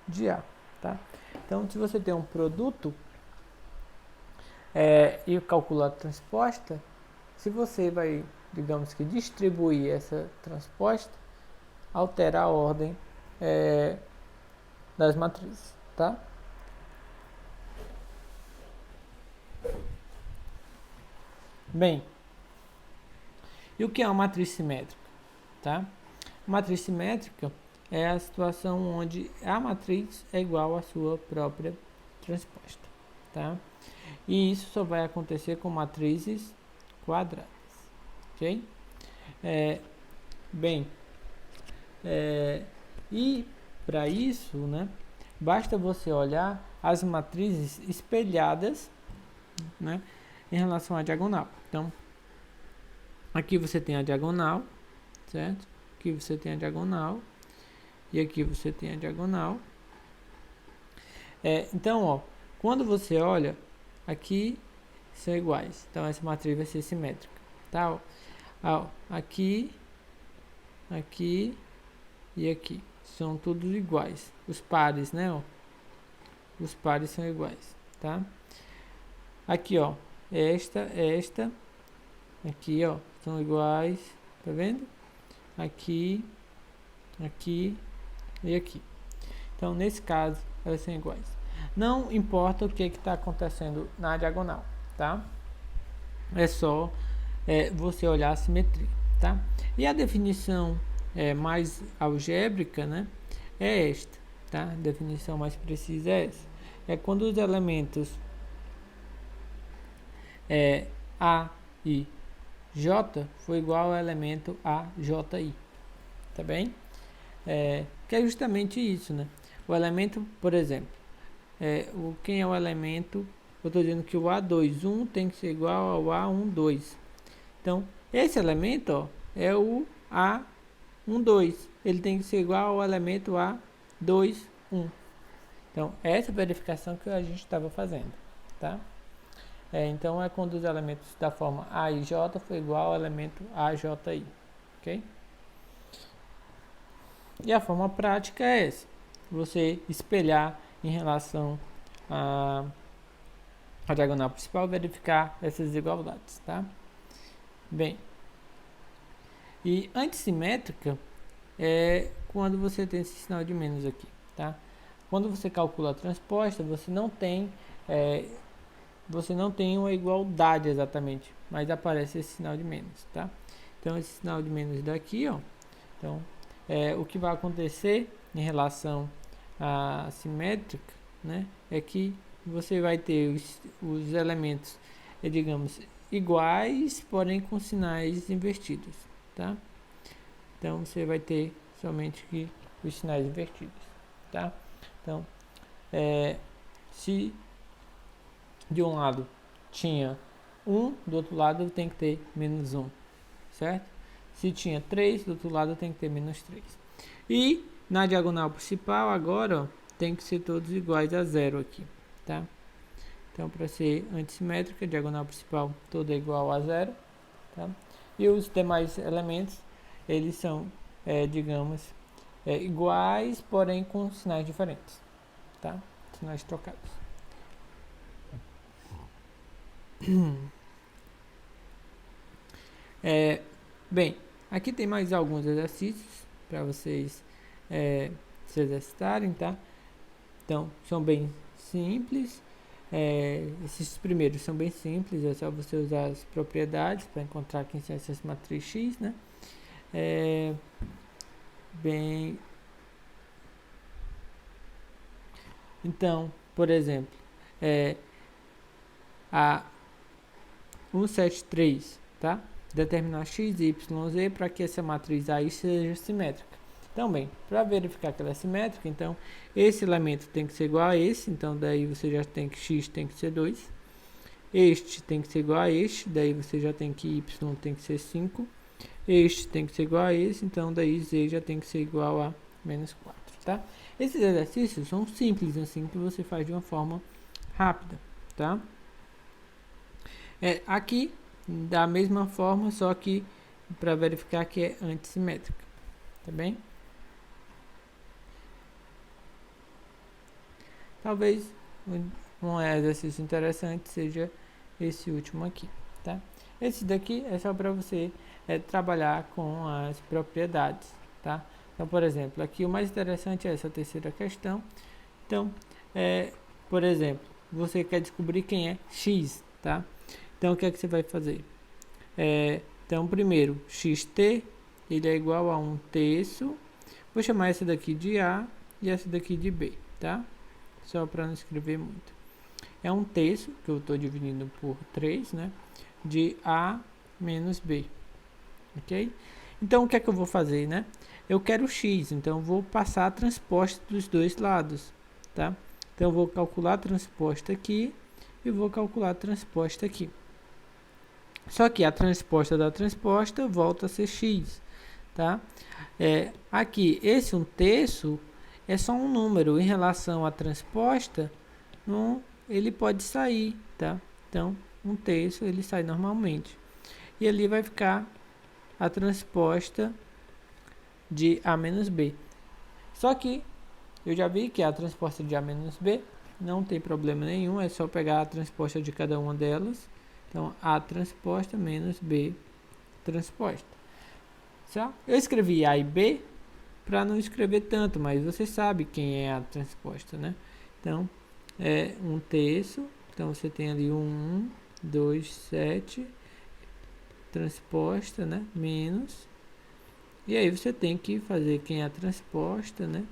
de A, tá? Então, se você tem um produto e calcula a transposta, se você vai, digamos que, distribuir essa transposta, altera a ordem das matrizes, tá? Bem, e o que é uma matriz simétrica? Tá? Matriz simétrica é a situação onde a matriz é igual à sua própria transposta, tá? E isso só vai acontecer com matrizes quadradas, ok? Bem, e para isso, né, basta você olhar as matrizes espelhadas, né, em relação à diagonal. Então, aqui você tem a diagonal, certo? Aqui você tem a diagonal e aqui você tem a diagonal. Então, ó, quando você olha, aqui são iguais. Então, essa matriz vai ser simétrica, tá? Ó, aqui, aqui e aqui são todos iguais. Os pares, né? Ó, os pares são iguais, tá? Aqui, ó, esta, aqui, ó, são iguais, tá vendo? Aqui, aqui e aqui. Então, nesse caso, elas são iguais. Não importa o que está acontecendo na diagonal, tá? É só você olhar a simetria, tá? E a definição mais algébrica, né, é esta, tá? A definição mais precisa é essa. É quando os elementos A e J for igual ao elemento AJI, tá bem? Que é justamente isso, né? O elemento, por exemplo, quem é o elemento? Eu estou dizendo que o A21 tem que ser igual ao A12. Então, esse elemento, ó, é o A12. Ele tem que ser igual ao elemento A21. Então, essa verificação que a gente estava fazendo, tá? Então é quando os elementos da forma A e J for igual ao elemento AJI, ok? E a forma prática é essa, você espelhar em relação a diagonal principal, verificar essas desigualdades, tá? Bem, e antissimétrica é quando você tem esse sinal de menos aqui, tá? Quando você calcula a transposta, você não tem uma igualdade exatamente, mas aparece esse sinal de menos, tá? Então esse sinal de menos daqui, ó, então o que vai acontecer em relação à simétrica, né, é que você vai ter os elementos, digamos, iguais, porém com sinais invertidos, tá? Então você vai ter somente que os sinais invertidos, tá? Então, se de um lado tinha 1, do outro lado tem que ter menos 1, certo? Se tinha 3, do outro lado tem que ter menos 3. E na diagonal principal agora, ó, tem que ser todos iguais a 0 aqui, tá? Então, para ser antissimétrica, a diagonal principal toda é igual a 0, tá? E os demais elementos, eles são, digamos, iguais, porém com sinais diferentes, tá? Sinais trocados. Bem, aqui tem mais alguns exercícios para vocês se exercitarem, tá? Então, são bem simples. Esses primeiros são bem simples, é só você usar as propriedades para encontrar quem são essas matrizes X, né? Então, por exemplo, a 173, tá? Determinar x, y, z para que essa matriz AI seja simétrica. Então, bem, para verificar que ela é simétrica, então, esse elemento tem que ser igual a esse, então daí você já tem que x tem que ser 2. Este tem que ser igual a este, daí você já tem que y tem que ser 5. Este tem que ser igual a esse, então daí z já tem que ser igual a menos 4, tá? Esses exercícios são simples, assim, que você faz de uma forma rápida, tá? Aqui, da mesma forma, só que para verificar que é antissimétrica, tá bem? Talvez um exercício interessante seja esse último aqui, tá? Esse daqui é só para você trabalhar com as propriedades, tá? Então, por exemplo, aqui o mais interessante é essa terceira questão. Então, por exemplo, você quer descobrir quem é x, tá? Então, o que é que você vai fazer? Então, primeiro, xt, ele é igual a 1/3. Vou chamar essa daqui de A e essa daqui de B, tá? Só para não escrever muito. É 1/3, que eu estou dividindo por 3, né? De A menos B, ok? Então, o que é que eu vou fazer, né? Eu quero x, então eu vou passar a transposta dos dois lados, tá? Então, eu vou calcular a transposta aqui e vou calcular a transposta aqui. Só que a transposta da transposta volta a ser x, tá? Aqui, esse 1/3 é só um número. Em relação à transposta, ele pode sair, tá? Então, 1/3 ele sai normalmente. E ali vai ficar a transposta de A menos B. Só que eu já vi que a transposta de A menos B não tem problema nenhum, é só pegar a transposta de cada uma delas. Então, A transposta menos B transposta. Certo? Eu escrevi A e B para não escrever tanto, mas você sabe quem é a transposta, né? Então, 1/3. Então, você tem ali 1, 2, 7. Transposta, né? Menos. E aí você tem que fazer quem é a transposta, né?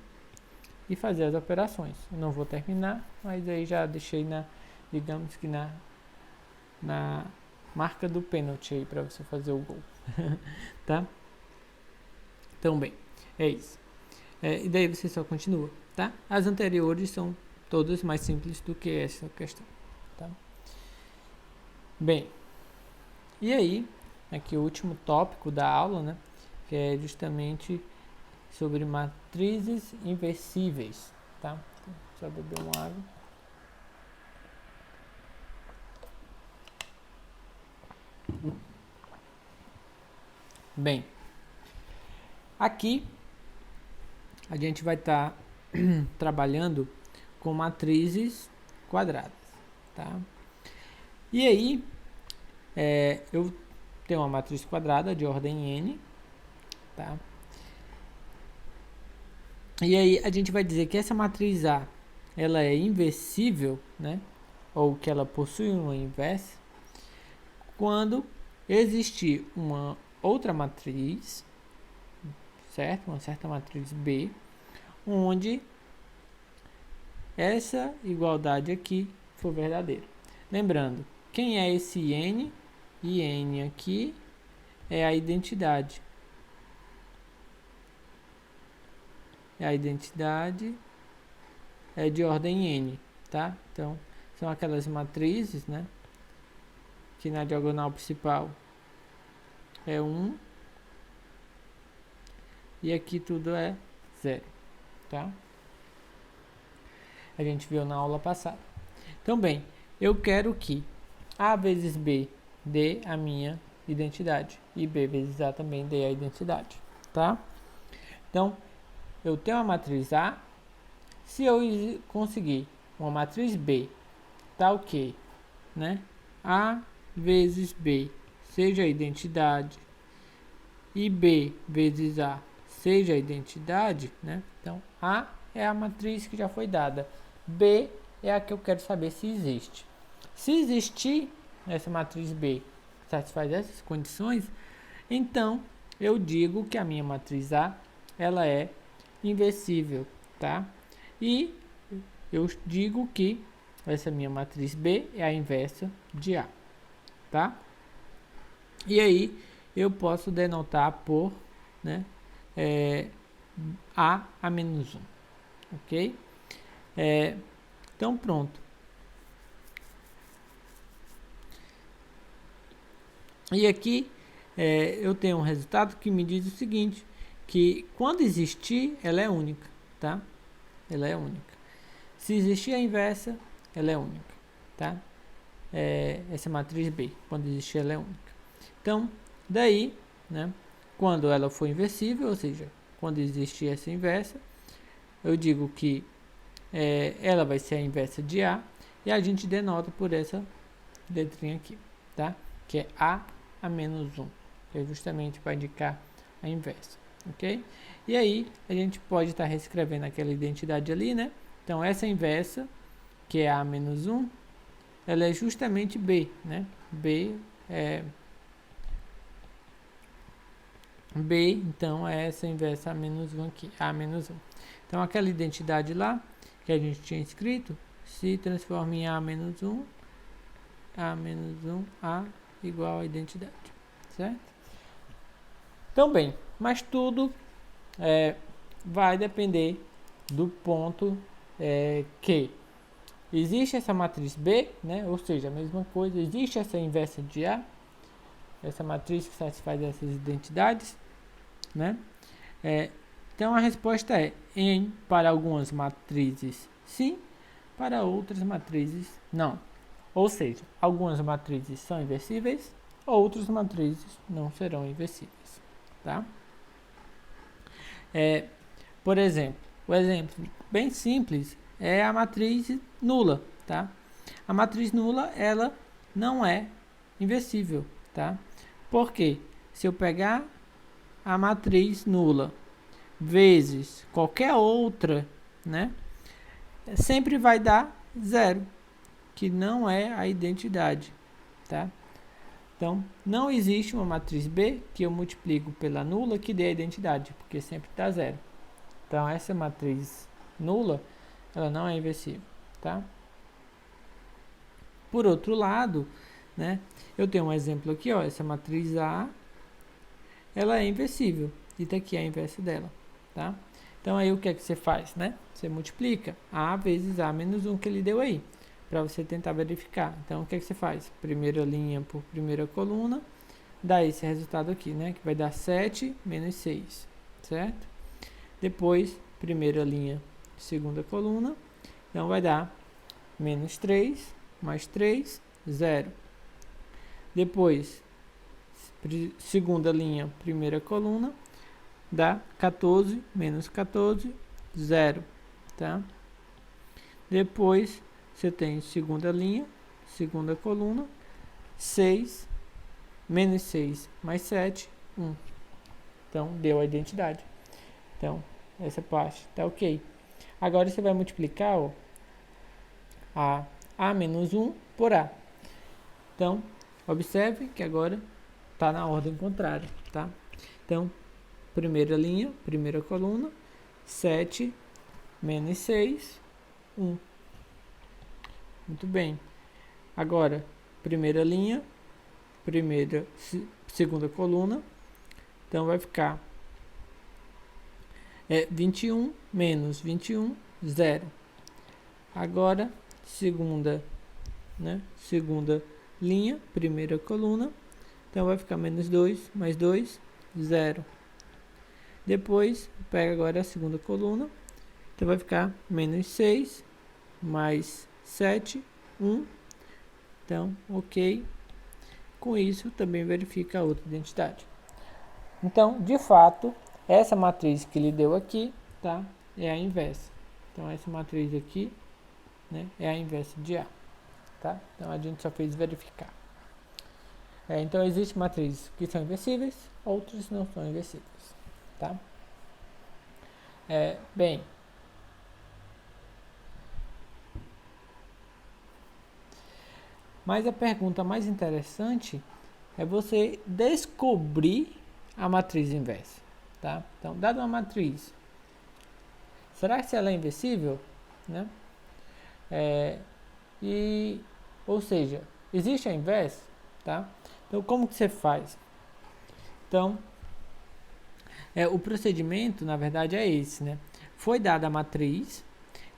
E fazer as operações. Eu não vou terminar, mas aí já deixei digamos que na marca do pênalti aí para você fazer o gol, tá? Então, bem, é isso. E daí você só continua, tá? As anteriores são todas mais simples do que essa questão, tá? Bem, e aí, aqui o último tópico da aula, né? Que é justamente sobre matrizes inversíveis, tá? Só beber uma água. Bem, aqui a gente vai estar trabalhando com matrizes quadradas, tá? E aí, eu tenho uma matriz quadrada de ordem n, tá? E aí a gente vai dizer que essa matriz A, ela é inversível, né? Ou que ela possui uma inversa, quando existir uma outra matriz, certo? Uma certa matriz B, onde essa igualdade aqui for verdadeira. Lembrando, quem é esse n? E n aqui é a identidade. A identidade é de ordem n, tá? Então, são aquelas matrizes, né? Que na diagonal principal é 1 e aqui tudo é 0, tá? A gente viu na aula passada. Então, bem, eu quero que A vezes B dê a minha identidade e B vezes A também dê a identidade, tá? Então, eu tenho a matriz A. Se eu conseguir uma matriz B, tá ok, né? A vezes B seja a identidade e B vezes A seja a identidade, né? Então, A é a matriz que já foi dada. B é a que eu quero saber se existe. Se existir essa matriz B satisfaz essas condições, então eu digo que a minha matriz A ela é inversível, tá? E eu digo que essa minha matriz B é a inversa de A, tá? E aí eu posso denotar por, né, A menos 1, ok? Então pronto. E aqui eu tenho um resultado que me diz o seguinte, que quando existir, ela é única, tá? Ela é única. Se existir a inversa, ela é única, tá? Essa matriz B, quando existir, ela é única. Então, daí, né, quando ela for inversível, ou seja, quando existir essa inversa, eu digo que ela vai ser a inversa de A, e a gente denota por essa letrinha aqui, tá? Que é A menos 1, que é justamente para indicar a inversa, ok? E aí, a gente pode estar reescrevendo aquela identidade ali, né? Então, essa inversa, que é A menos 1, ela é justamente B, né? B, então, é essa inversa A menos 1 aqui, A menos 1. Então, aquela identidade lá, que a gente tinha escrito, se transforma em A menos 1, A igual a identidade, certo? Então, bem, mas tudo vai depender do ponto que existe essa matriz B, né? Ou seja, a mesma coisa, existe essa inversa de A, essa matriz que satisfaz essas identidades, né? Então a resposta é em para algumas matrizes sim, para outras matrizes não. Ou seja, algumas matrizes são inversíveis, outras matrizes não serão inversíveis, tá? Por exemplo, o exemplo bem simples é a matriz nula, tá? A matriz nula, ela não é inversível, tá? Porque se eu pegar a matriz nula vezes qualquer outra, né, sempre vai dar 0, que não é a identidade, tá? Então, não existe uma matriz B que eu multiplico pela nula que dê a identidade, porque sempre dá 0. Então, essa matriz nula, ela não é inversível, tá? Por outro lado, né, eu tenho um exemplo aqui, ó, essa matriz A, ela é inversível, e tá aqui a inversa dela, tá? Então, aí o que é que você faz, né? Você multiplica A vezes A menos 1 que ele deu aí, para você tentar verificar. Então, o que é que você faz? Primeira linha por primeira coluna, dá esse resultado aqui, né? Que vai dar 7 menos 6, certo? Depois, primeira linha, segunda coluna, então vai dar menos 3, mais 3, 0. Depois, segunda linha, primeira coluna, dá 14 menos 14, 0, tá? Depois você tem segunda linha, segunda coluna, 6, menos 6 mais 7, 1. Então, deu a identidade. Então, essa parte tá ok. Agora você vai multiplicar, ó, a menos 1 por A. Então, observe que agora está na ordem contrária, tá? Então, primeira linha, primeira coluna, 7 menos 6, 1. Muito bem. Agora, primeira linha, segunda coluna, então vai ficar 21 menos 21, 0. Agora, segunda linha, primeira coluna, então vai ficar menos 2 mais 2, 0. Depois, pega agora a segunda coluna, então vai ficar menos 6 mais 7, 1. Então, ok. Com isso, também verifica a outra identidade. Então, de fato, essa matriz que ele deu aqui, tá, é a inversa. Então, essa matriz aqui, né, é a inversa de A. Tá? Então, a gente só fez verificar. Então, existem matrizes que são inversíveis, outras não são inversíveis. Tá? Bem, mas a pergunta mais interessante é você descobrir a matriz inversa. Tá? Então, dada uma matriz, será que ela é inversível? Né? Ou seja, existe a inversa? Tá? Então, como que você faz? Então, o procedimento, na verdade, é esse. Né? Foi dada a matriz,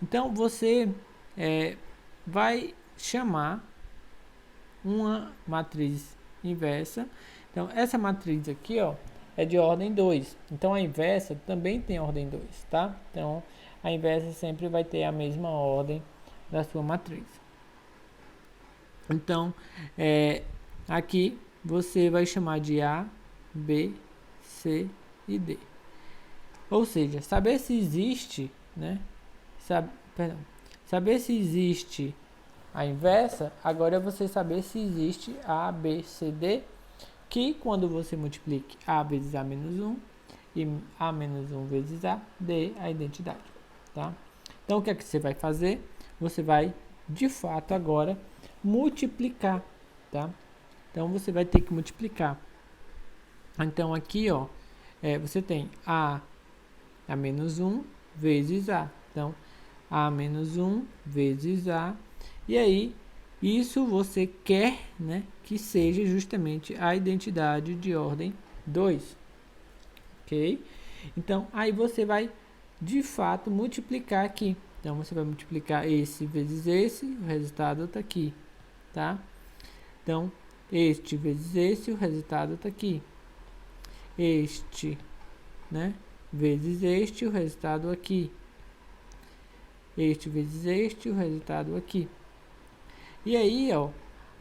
então você vai chamar uma matriz inversa. Então, essa matriz aqui, ó, é de ordem 2. Então, a inversa também tem ordem 2, tá? Então, a inversa sempre vai ter a mesma ordem da sua matriz. Então, aqui você vai chamar de A, B, C e D. Ou seja, saber se existe, né? Saber se existe a inversa, agora é você saber se existe A, B, C, D, que quando você multiplique A vezes A menos 1 e A menos 1 vezes A, dê a identidade, tá? Então, o que é que você vai fazer? Você vai, de fato, agora multiplicar, tá? Então, você vai ter que multiplicar. Então, aqui, ó, você tem A menos 1 vezes A. Então, A menos 1 vezes A. E aí, isso você quer, né, que seja justamente a identidade de ordem 2. Ok? Então, aí você vai, de fato, multiplicar aqui. Então, você vai multiplicar esse vezes esse, o resultado está aqui, tá? Então, este vezes esse, o resultado está aqui. Este, né, vezes este, o resultado aqui. Este vezes este, o resultado aqui. E aí, ó,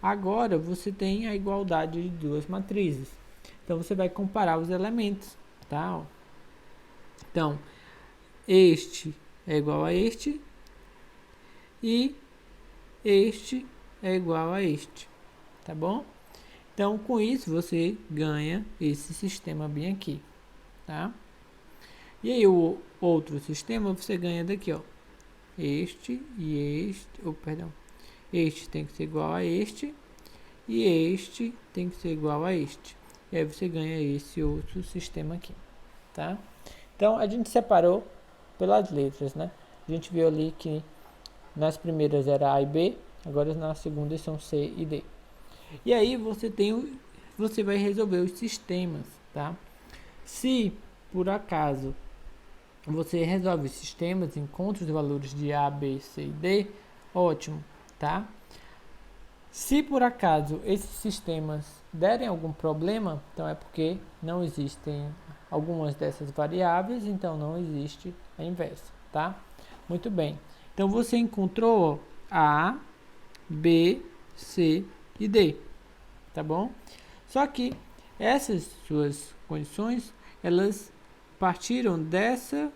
agora você tem a igualdade de duas matrizes. Então, você vai comparar os elementos, tá? Ó. Então, este é igual a este e este é igual a este, tá bom? Então, com isso, você ganha esse sistema bem aqui, tá? E aí, o outro sistema, você ganha daqui, ó. Este e este, perdão. Este tem que ser igual a este e este tem que ser igual a este. E aí você ganha esse outro sistema aqui, tá? Então, a gente separou pelas letras, né? A gente viu ali que nas primeiras era A e B, agora nas segundas são C e D. E aí você vai resolver os sistemas, tá? Se por acaso você resolve os sistemas, encontra os valores de A, B, C e D, ótimo, tá? Se por acaso esses sistemas derem algum problema, então é porque não existem algumas dessas variáveis, então não existe a inversa, tá? Muito bem. Então você encontrou A, B, C e D, tá bom? Só que Essas suas condições, elas partiram dessa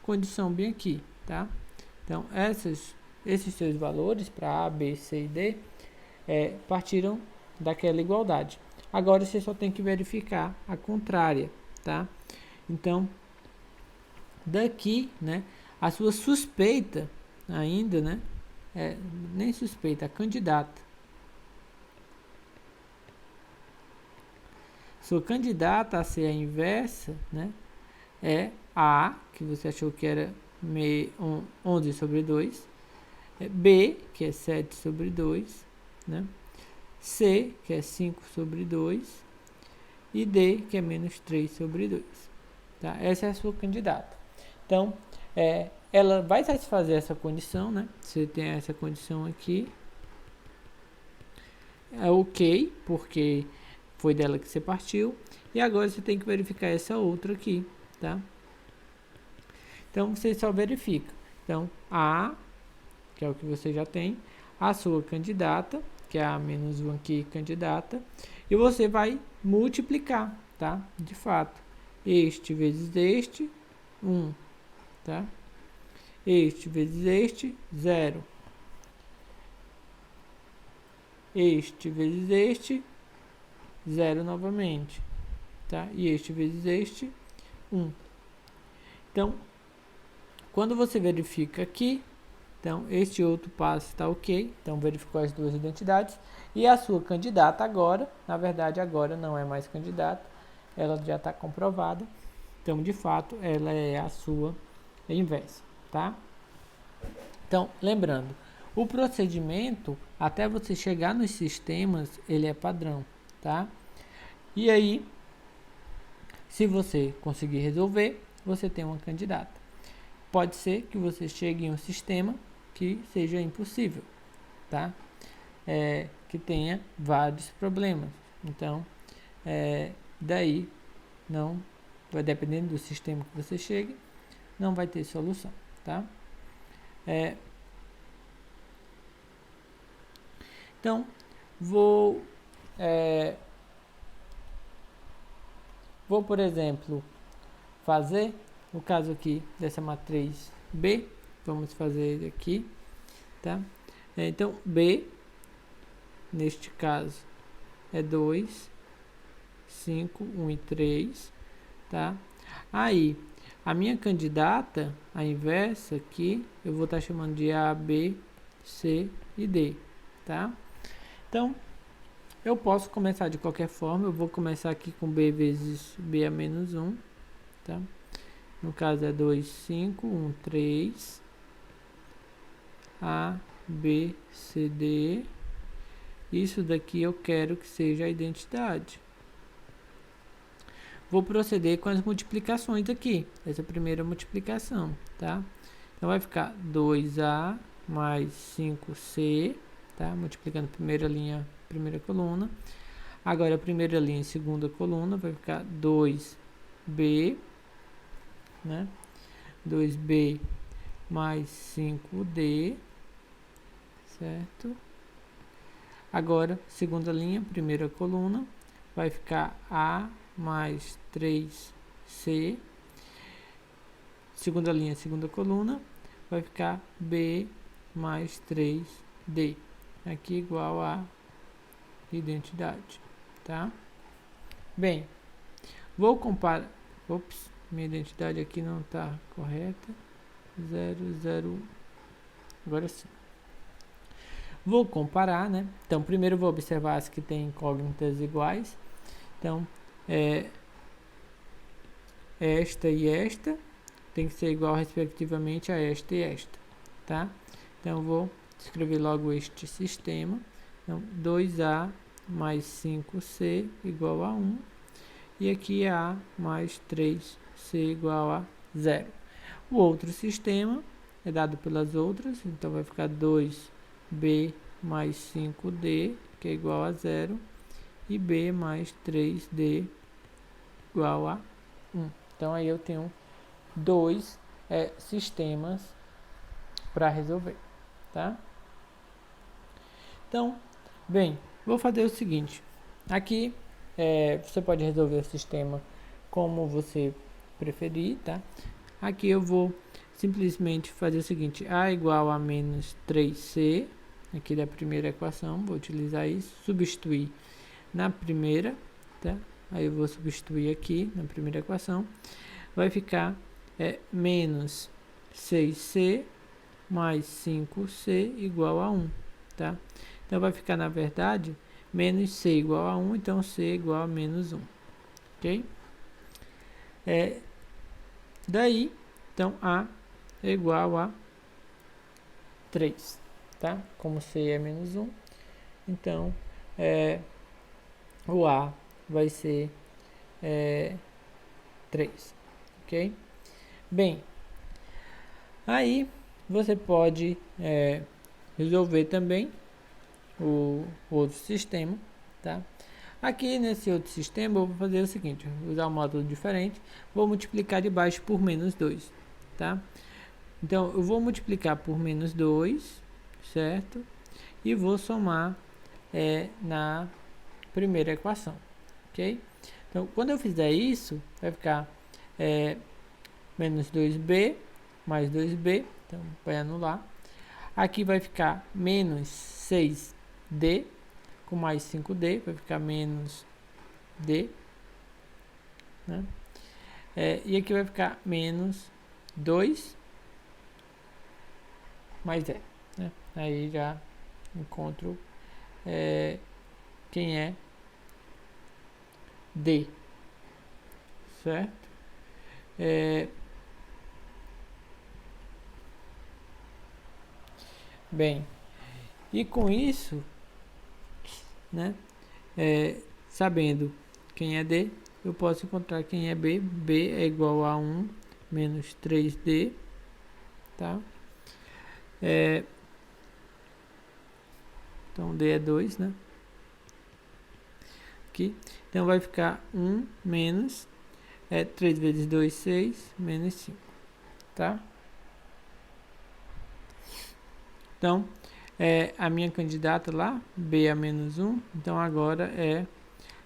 condição bem aqui, tá? Então, esses seus valores para A, B, C e D partiram daquela igualdade. Agora você só tem que verificar a contrária, tá? Então, daqui, né, a sua suspeita ainda, né, nem suspeita, a candidata. Sua candidata a ser a inversa, né, é A, que você achou que era 11 sobre 2, B, que é 7 sobre 2, né, C, que é 5 sobre 2, e D, que é menos 3 sobre 2. Tá? Essa é a sua candidata. Então, ela vai satisfazer essa condição, né? Você tem essa condição aqui. É ok, porque foi dela que você partiu. E agora você tem que verificar essa outra aqui, tá? Então, você só verifica. Então, A, que é o que você já tem, a sua candidata, que é a menos 1 aqui, candidata, e você vai multiplicar, tá? De fato, este vezes este, 1, tá? Este vezes este, 0. Este vezes este, 0 novamente, tá? E este vezes este, 1. Então, quando você verifica aqui, então este outro passo está ok, então verificou as duas identidades, e a sua candidata agora, na verdade agora não é mais candidata, ela já está comprovada, então de fato ela é a sua inversa, tá? Então, lembrando, o procedimento, até você chegar nos sistemas, ele é padrão, tá? E aí, se você conseguir resolver, você tem uma candidata. Pode ser que você chegue em um sistema que seja impossível, tá? Que tenha vários problemas. Então, daí, não vai dependendo do sistema que você chegue, não vai ter solução, tá? Então, vou, por exemplo, fazer o caso aqui dessa matriz B. Vamos fazer aqui, tá? Então, B, neste caso, é 2, 5, 1 e 3, tá? Aí, a minha candidata, a inversa aqui, eu vou estar chamando de A, B, C e D, tá? Então, eu posso começar de qualquer forma. Eu vou começar aqui com B vezes B a menos 1, tá? No caso é 2, 5, 1, 3, A, B, C, D. Isso daqui eu quero que seja a identidade. Vou proceder com as multiplicações aqui. Essa primeira multiplicação, tá? Então vai ficar 2A mais 5C, tá? Multiplicando primeira linha, primeira coluna. Agora a primeira linha, segunda coluna, vai ficar 2B, né? 2B mais 5D, certo? Agora, segunda linha, primeira coluna, vai ficar A mais 3C. Segunda linha, segunda coluna, vai ficar B mais 3D. Aqui igual a identidade, tá? Bem, vou comparar. Ops, minha identidade aqui não está correta. 001. Agora sim. Vou comparar, né? Então, primeiro eu vou observar as que têm incógnitas iguais. Então, esta e esta tem que ser igual respectivamente a esta e esta, tá? Então, eu vou escrever logo este sistema. Então, 2A mais 5C igual a 1. E aqui A mais 3C igual a 0. O outro sistema é dado pelas outras. Então, vai ficar 2B mais 5D, que é igual a 0. E B mais 3D igual a 1. Então, aí eu tenho dois sistemas para resolver, tá? Então, bem, vou fazer o seguinte. Aqui você pode resolver o sistema como você preferir, tá? Aqui eu vou simplesmente fazer o seguinte: A igual a menos 3C, aqui da primeira equação, vou utilizar isso, substituir na primeira, tá? Aí eu vou substituir aqui na primeira equação, vai ficar menos 6C mais 5C igual a 1, tá? Então vai ficar, na verdade, menos C igual a 1, então C igual a menos 1, ok? Daí, então, A é igual a 3, tá? Como C é menos 1, então, o A vai ser 3, ok? Bem, aí você pode resolver também o outro sistema, tá? Aqui nesse outro sistema eu vou fazer o seguinte: vou usar um módulo diferente, vou multiplicar de baixo por menos 2, tá? Então eu vou multiplicar por menos 2, certo? E vou somar na primeira equação, ok? Então quando eu fizer isso, vai ficar menos 2b mais 2b, então vai anular. Aqui vai ficar menos 6d com mais 5d, vai ficar menos d, né? E aqui vai ficar menos 2 mais e, né? Aí já encontro quem é d, certo? Bem, e com isso, né, sabendo quem é D, eu posso encontrar quem é B. B é igual a 1 menos 3D, tá? Então D é 2, né? Aqui. Então vai ficar 1 menos 3 vezes 2, 6, menos 5, tá? Então, a minha candidata lá, B a menos 1, então agora é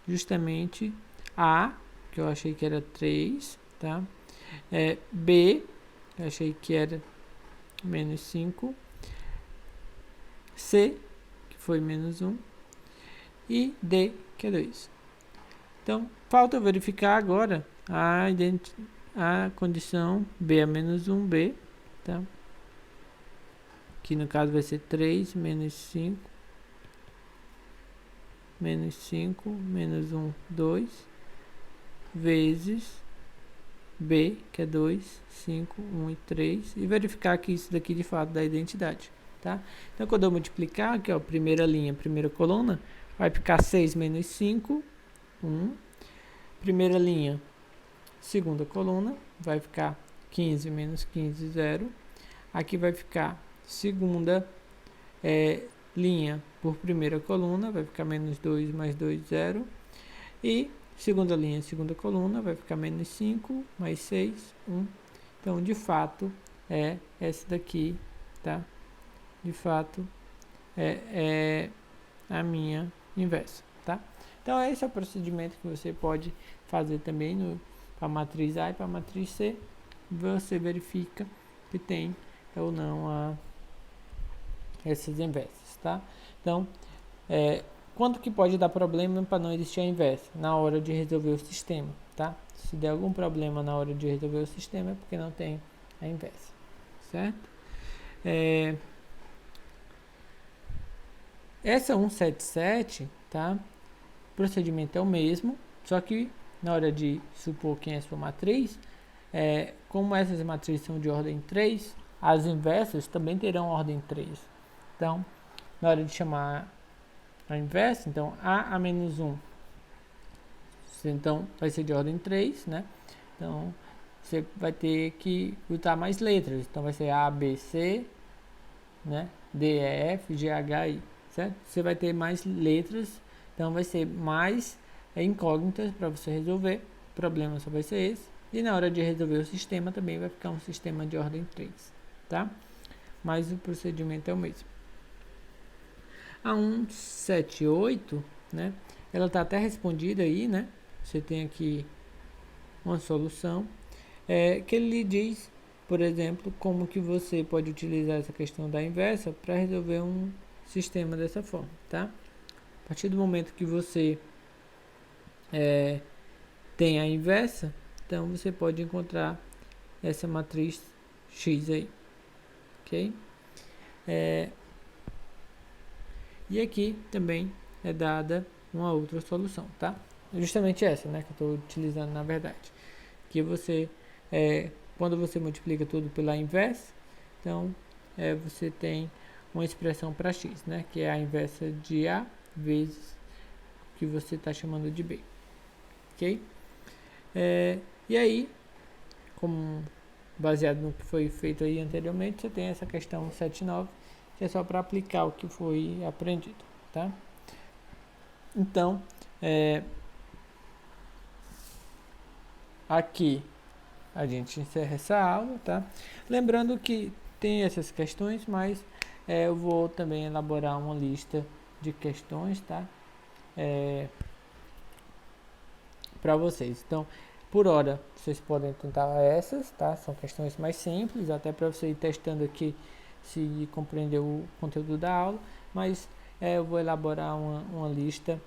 justamente A, que eu achei que era 3, tá? B, eu achei que era menos 5, C, que foi menos 1, e D, que é 2. Então, falta verificar agora a condição B a menos 1B, tá? Que no caso vai ser 3 menos 5, menos 5, menos 1, 2, vezes B, que é 2, 5, 1 e 3, e verificar que isso daqui de fato dá identidade, tá? Então, quando eu multiplicar, aqui ó, primeira linha, primeira coluna, vai ficar 6 menos 5, 1. Primeira linha, segunda coluna, vai ficar 15 menos 15, 0. Aqui vai ficar segunda linha por primeira coluna, vai ficar menos 2 mais 2, 0. E segunda linha, segunda coluna, vai ficar menos 5 mais 6, 1. Então, de fato, é essa daqui, tá? De fato, é a minha inversa, tá? Então, esse é o procedimento que você pode fazer também para a matriz A e para a matriz C. Você verifica que tem ou não essas inversas, tá? Então, quanto que pode dar problema para não existir a inversa? Na hora de resolver o sistema, tá? Se der algum problema na hora de resolver o sistema é porque não tem a inversa, certo? Essa 177, tá? O procedimento é o mesmo, só que na hora de supor quem é a sua matriz, como essas matrizes são de ordem 3, as inversas também terão ordem 3. Então, na hora de chamar a inversa, então A menos 1, então vai ser de ordem 3, né? Então, você vai ter que botar mais letras, então vai ser A, B, C, né? D, E, F, G, H, I, certo? Você vai ter mais letras, então vai ser mais incógnitas para você resolver, o problema só vai ser esse, e na hora de resolver o sistema também vai ficar um sistema de ordem 3, tá? Mas o procedimento é o mesmo. A 178, né, ela está até respondida aí, né? Você tem aqui uma solução que ele lhe diz, por exemplo, como que você pode utilizar essa questão da inversa para resolver um sistema dessa forma, tá? A partir do momento que você tem a inversa, então você pode encontrar essa matriz X aí, ok? E aqui também é dada uma outra solução, tá? Justamente essa, né, que eu estou utilizando na verdade. Que você, quando você multiplica tudo pela inversa, então você tem uma expressão para x, né, que é a inversa de A vezes o que você está chamando de B, ok? E aí, como baseado no que foi feito aí anteriormente, você tem essa questão 79, que é só para aplicar o que foi aprendido, tá? Então, aqui a gente encerra essa aula, tá? Lembrando que tem essas questões, mas eu vou também elaborar uma lista de questões, tá? Para vocês. Então, por hora, vocês podem tentar essas, tá? São questões mais simples, até para você ir testando aqui se compreendeu o conteúdo da aula, mas eu vou elaborar uma lista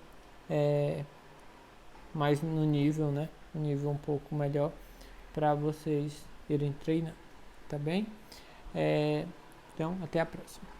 mais no nível, né? Um nível um pouco melhor para vocês irem treinando, tá bem? Então, até a próxima.